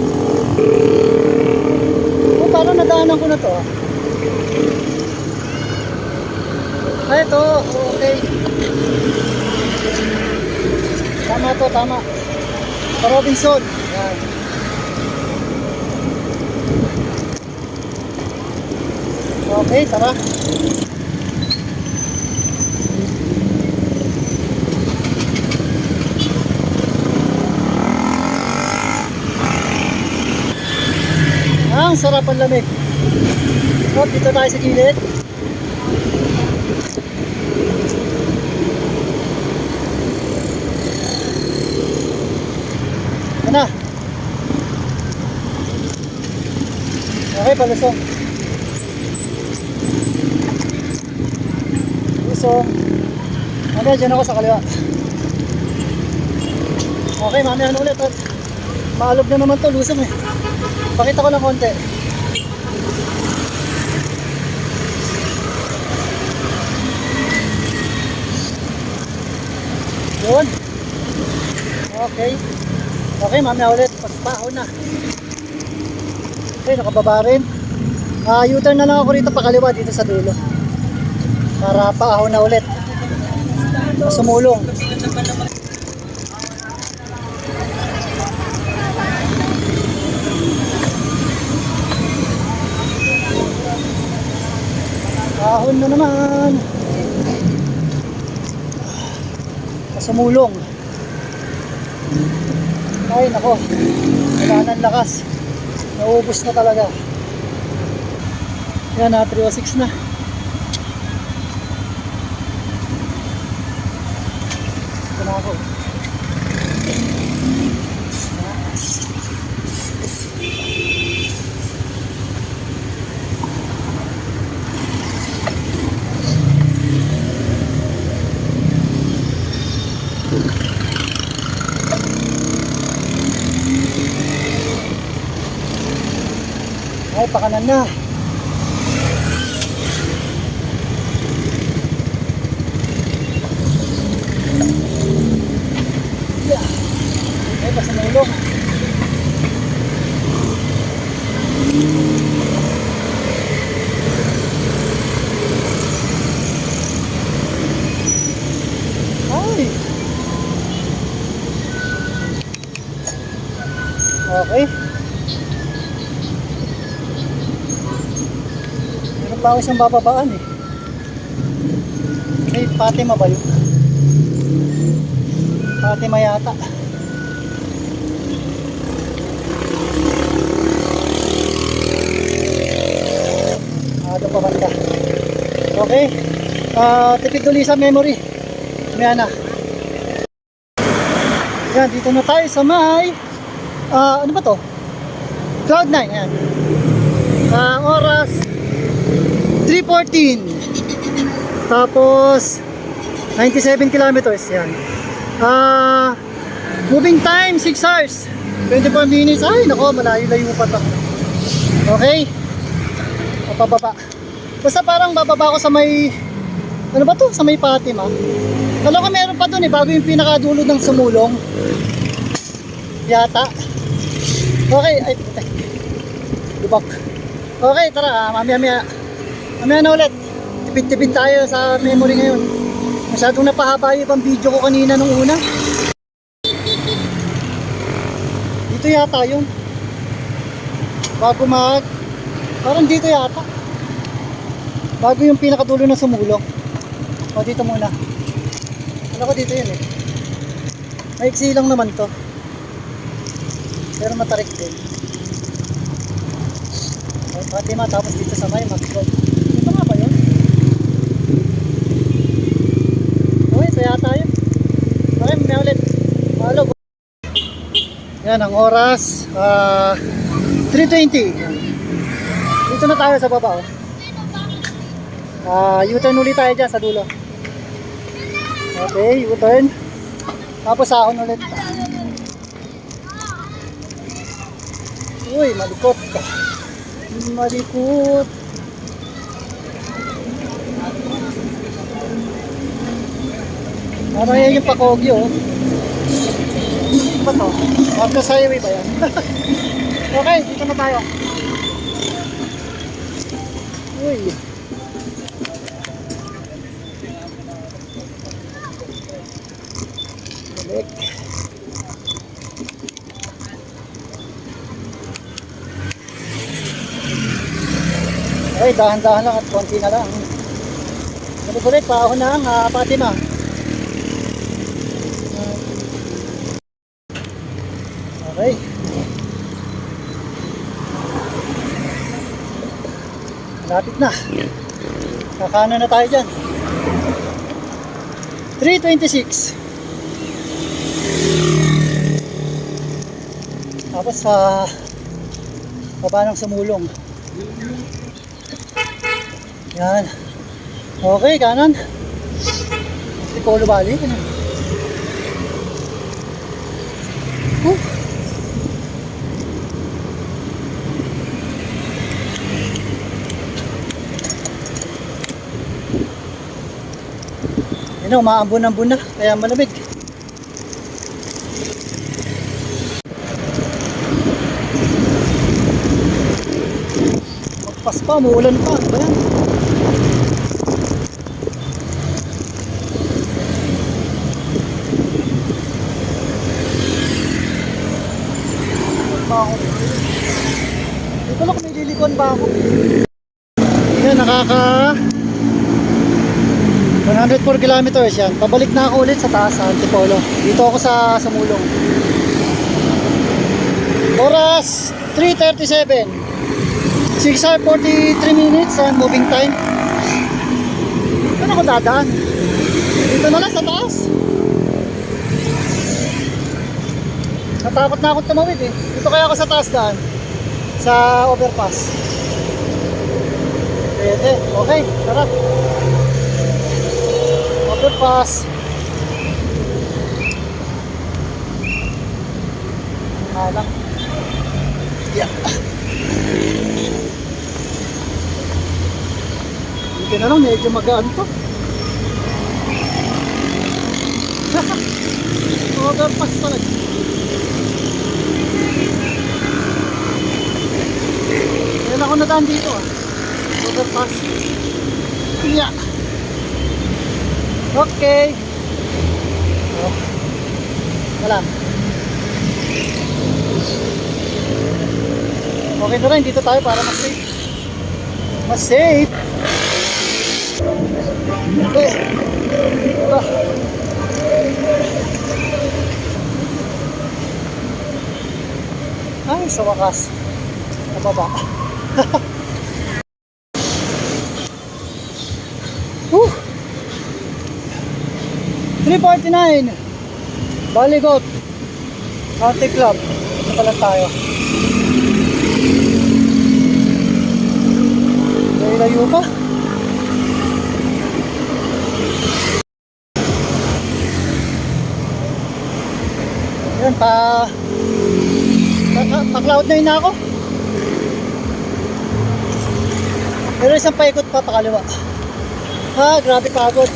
Parang nadaanan ko na to. Ay, ito. Okay. Tama to, tama. Sa Robinson. Yan. Okay, tara. Ang sarap ang lamig. So, dito tayo sa gilid. Ano? Okay, palusong. Palusong. Mamaya, dyan ako sa kaliwa. Okay, mamaya na ulit. Maalog na naman to, lusong eh. Pakita ko ng konti. Yun. Okay. Okay, mamaya ulit. Paspaho na. Okay, nakababa rin. U-turn na lang ako rito pakaliwa dito sa dulo. Para paaho na ulit. Sumulong. Ahon na naman. Sumulong. Ay nako. Wala nang lakas. Naubos na talaga. Yan na, 306 na. Ito na ako. Ay, pakanan na. Yeah. Ay, pasamulong. Ay. Okay. Meron pa ako isang bababaan eh. May Fatima ba yun? Fatima yata. Doon pa banda. Okay. Tipid ulit sa memory. May na. Yan, dito na tayo sa may ano ba to? Cloud9, yan. Oras 3:14. Tapos 97 kilometers, yan. Moving time 6 hours 24 minutes. Ay nako, malayo-layo pa to. Okay. Pababa. Basta parang bababa ko sa may ano ba to? Sa may Fatima. Alam ko meron pa doon bago yung pinakadulo ng Sumulong. Yata. Okay, ay lubak. Okay, tara, mamaya na ulit. Tipid-tipid tayo sa memory ngayon. Masyadong napahaba yung ibang video ko kanina nung una. Dito yata yun. Bago parang dito yata. Bago yung pinakadulo ng Sumulong. O dito muna. Alam ko dito yun eh. Maiksi lang naman to. Pero matarik din. O Fatima, tapos dito sa may Maxwell. Dito nga ba yun? O ito yata yun. Okay, may ulit. Mahalo. Yan ang oras. 3:20. Dito na tayo sa baba. U-turn ulit tayo dyan sa dulo. Okay, U-turn. Tapos ahon ulit. Uy, malikot. Malikot. Ano yan yung Pakogi oh. Ano ba to? Marcos Highway ba yan? Okay, dito na tayo. Uy. Balik. Ay, dahan-dahan lang at konti na lang. Balik-balik, paahon na ang Fatima. Okay. Lapit na. Kakano na tayo dyan. 3:26. Tapos sa baba ng Sumulong. Yan. Okay, kanan. Tipolo Valley. Yan, umaambon-ambon na, kaya malamig. Magpas pa, umuulan pa. Ano ba yan? Dito lang kung may lilikuan ba ako. Yan, nakaka 104 kilometers yan. Pabalik na ako ulit sa taas sa Antipolo. Dito ako sa Sumulong. Oras 3:37. 6 hours 43 minutes and moving time. Saan ako dadaan? Dito na lang sa taas. Natakot na akong tumawid eh. Dito kaya ako sa taas daan. Sa overpass. Pwede. Okay, tara. Overpass. Halang. Yeah. Dito na lang, medyo magaan to. Overpass talaga. Kailan ako nadaan dito ah. Overpass. Yeah. Okay. Oh. Wala. Okay na rin, dito tayo para mas safe. Mas safe. Okay. Diba? Ay, sa wakas. Nababa. Woo! 349 Baligot Country Club. Ito pala tayo. Layo pa. Yan pa cloud 9 na ako. Pero isang paikot pa pakaliwa. Grabe pagod.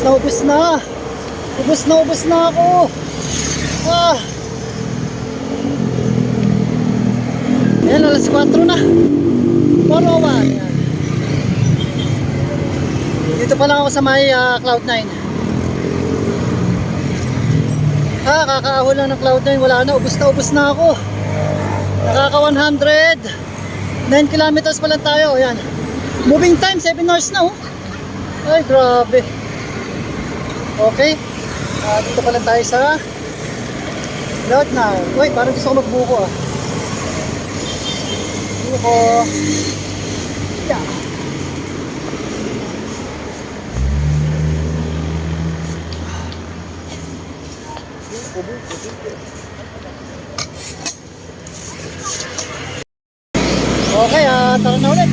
Ubus na. Ubus na ako. Ayan, alas 4 na. 4:01. Yan. Dito pa lang ako sa may Cloud9. Kakaahon lang ng Cloud9. Wala na, ubus na ako. Nakaka 109 kilometers pa lang tayo. Ayan. Moving time, 7 hours na. Ay, grabe. Okay. Dito pa lang tayo sa Cloud9. Uy, parang gusto ko magbuko Buko. Yeah. Okay, tara na ulit.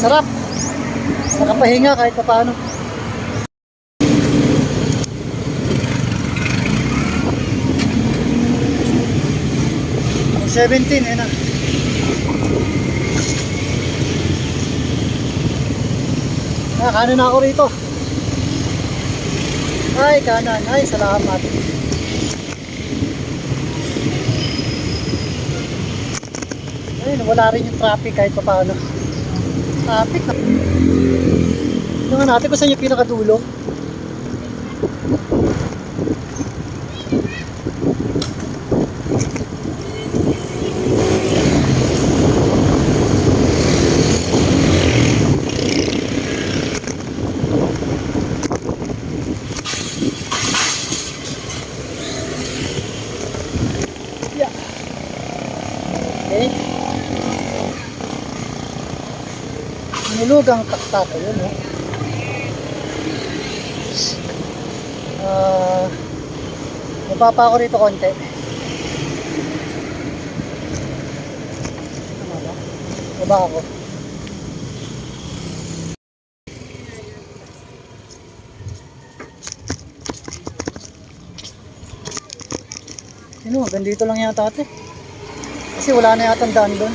Sarap. Nakapahinga kahit pa paano. 17, eh na. Kanan na ako rito. Ay, kanan. Ay, salamat. Ayun, wala rin yung traffic kahit pa paano. Traffic na. Tingnan natin kung saan yung pinakadulo. Okay. Nilugang taktak. Ayun, Mababa ako rito konti. Tama ba? Baba ako. Hanggang dito lang yata ate. Kasi wala na yata ang daan doon.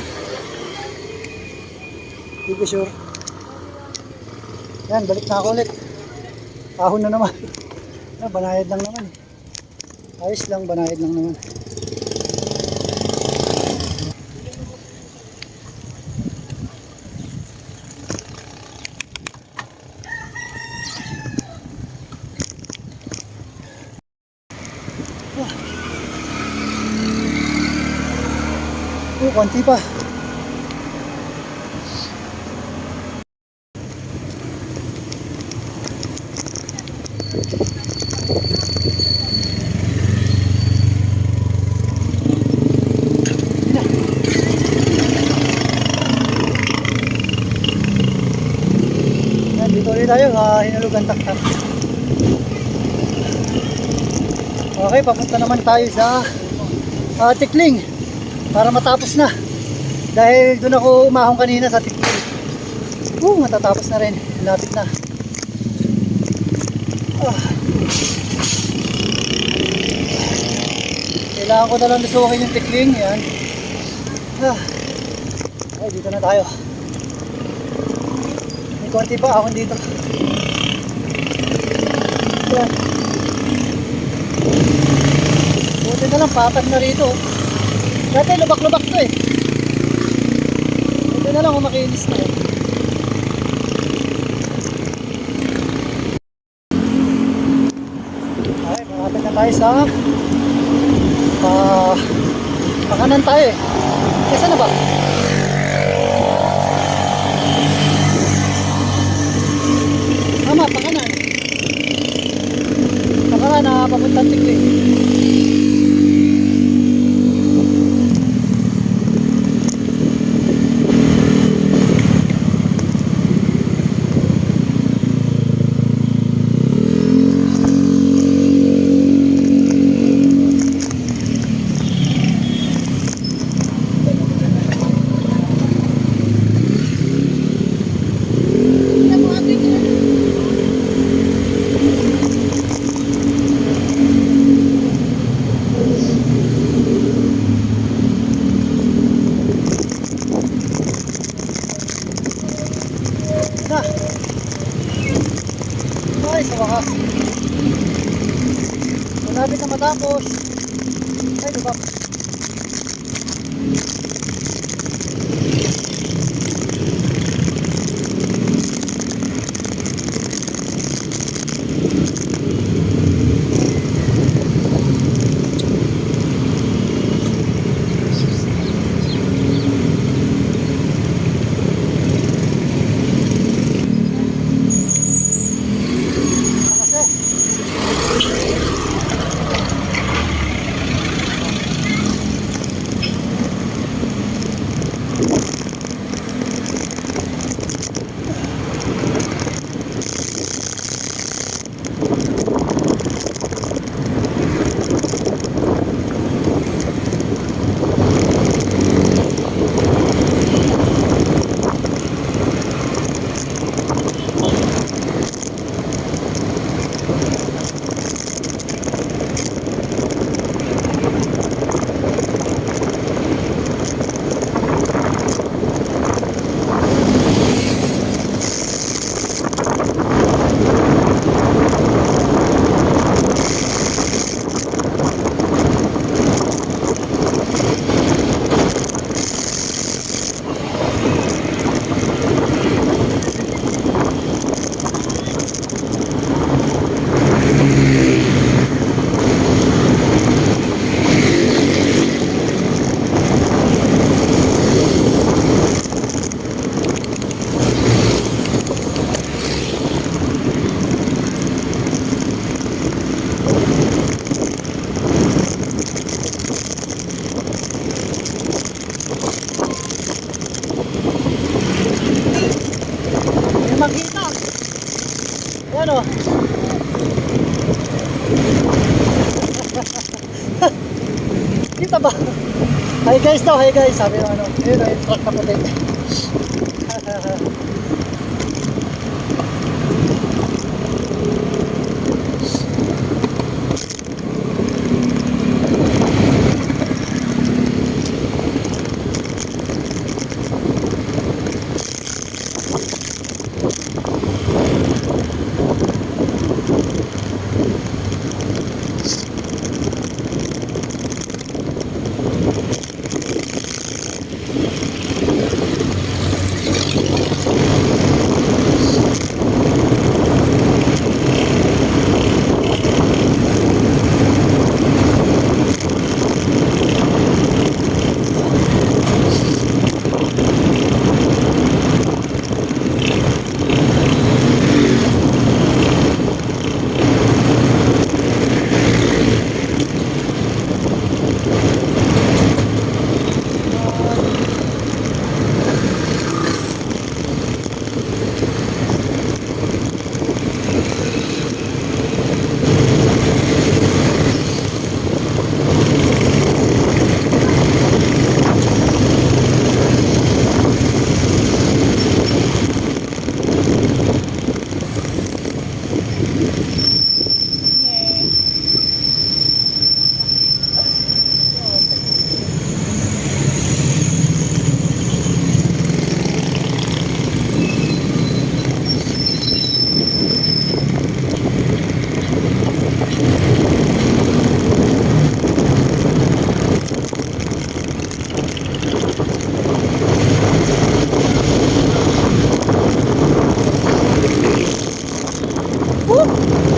Hindi ko sure. Yan, balik na ako ulit. Kahon na naman. Banayad lang naman. Ayos lang, banayad lang naman. Konti pa. Dito ulit tayo, Hinalugan taktak. Okay, papunta naman tayo sa Tikling para matapos na. Dahil doon ako umahon kanina sa Tikling. Matatapos na rin. Lapit na. Kailangan ko na lang lusukin yung Tikling. Yan. Okay, dito na tayo. May konti pa ako dito. Yan. Buti na lang, patag na rito. Dati lubak-lubak to eh. Buti na lang kung makinis na eh. Okay, malapit na tayo sa pakanan tayo eh. Kesa na ba? Tama, pakanan. Pakanan na papuntang Tigre. Na. Ay, sa wakas. Malapit na matapos. Ay, diba? May makita. Ayan o. Kita ba? Hi guys daw, hi guys. Sabi ng ano, yun o, yung truck na puti. Woo!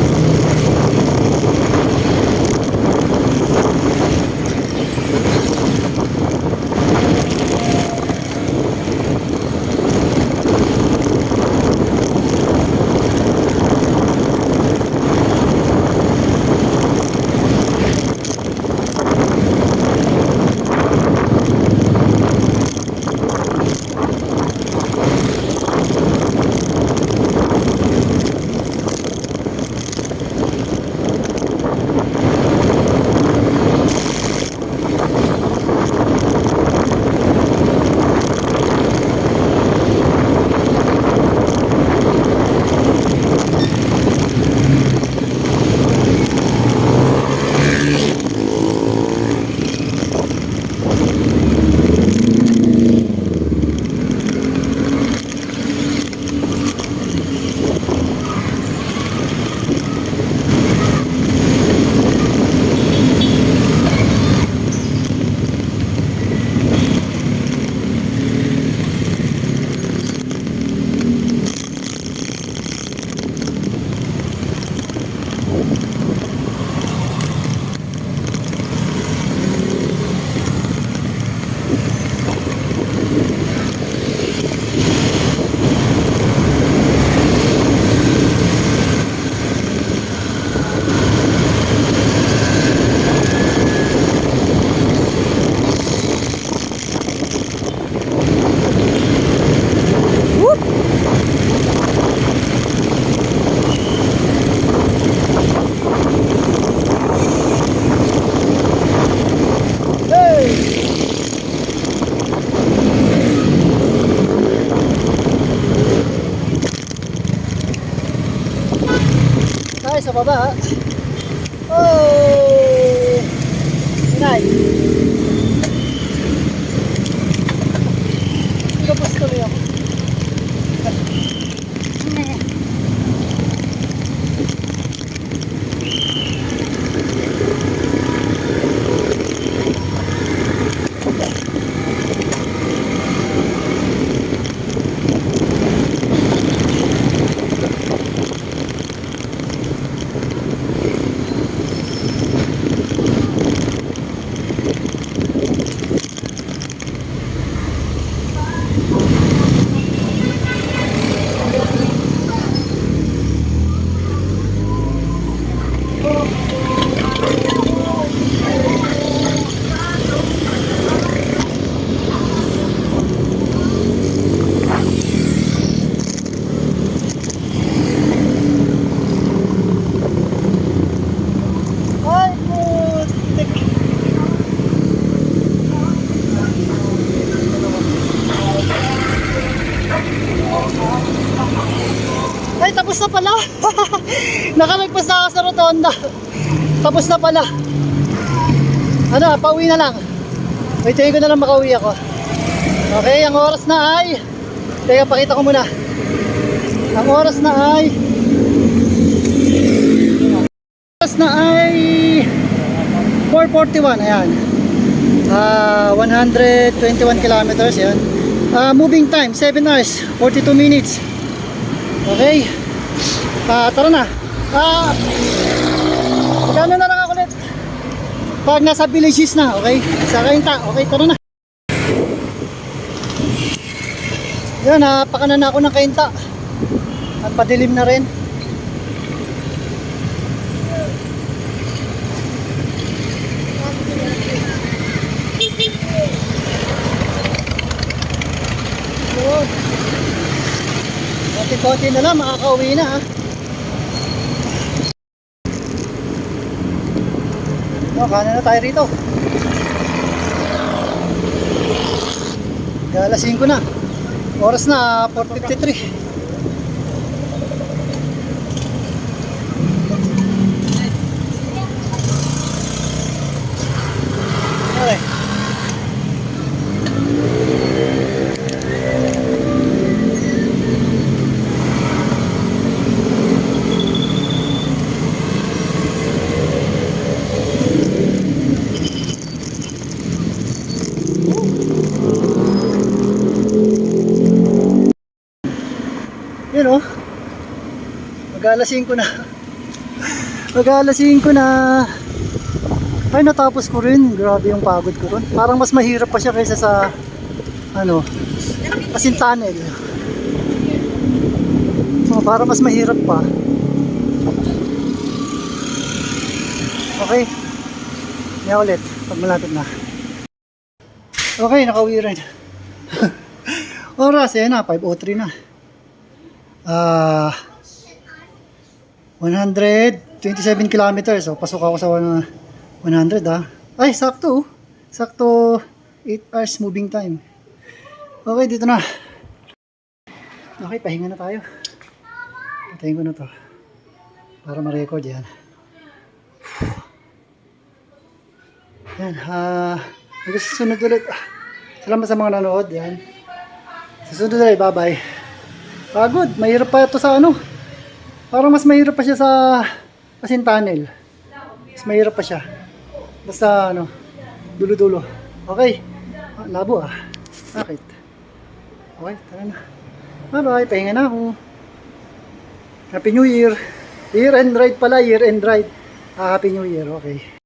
tayo sa baba. Oh! Inay. Tapos tuloy ako. Ay, putik. Ay, tapos na pala. Nakalagpas na ako sa rotonda. Tapos na pala. Ano, pauwi na lang. Wait, ko na lang makauwi ako. Okay, ang oras na ay... Teka, pakita ko muna. Ang oras na ay... Oras na ay... 4:41, ayan. 121 kilometers, yan. Moving time, 7 hours, 42 minutes. Okay. Tara na. Magkano na lang ako ulit? Pag nasa villages na, okay? Sa Kainta, okay, tara na. Yan, napakanan na ako ng Kainta. At padilim na rin. Yun. Konti-konti na lang, makakauwi na ha. Kanan na tayo rito. Alas 5 na. Oras na 4:53. Okay. Yun o. Mag-alas 5 na. Mag-alas 5 na. Ay, natapos ko rin. Grabe yung pagod ko rin. Parang mas mahirap pa siya kaysa sa ano, Asin Tunnel. So, parang mas mahirap pa. Okay. Yan ulit. Pag malapit na. Okay, nakauwi rin. Oras, yan na. 5:03 na. 127 kilometers. So, pasok ako sa 100 ha. Ay, sakto. Sakto 8 hours moving time. Okay, dito na. Okay, pahinga na tayo. Patayin ko na to. Para ma-record yan. Yan. Hanggang susunod ulit. Salamat sa mga nanood. Yan. Susunod ulit. Bye-bye. Pagod, mahirap pa ito sa ano. Parang mas mahirap pa siya sa Asin Tunnel. Mas mahirap pa siya. Basta ano, dulo-dulo. Okay. Labo ah. Bakit? Okay, tara na. Bye-bye, pahinga na ako. Happy New Year. Year-end ride pala, year-end ride. Happy New Year, okay.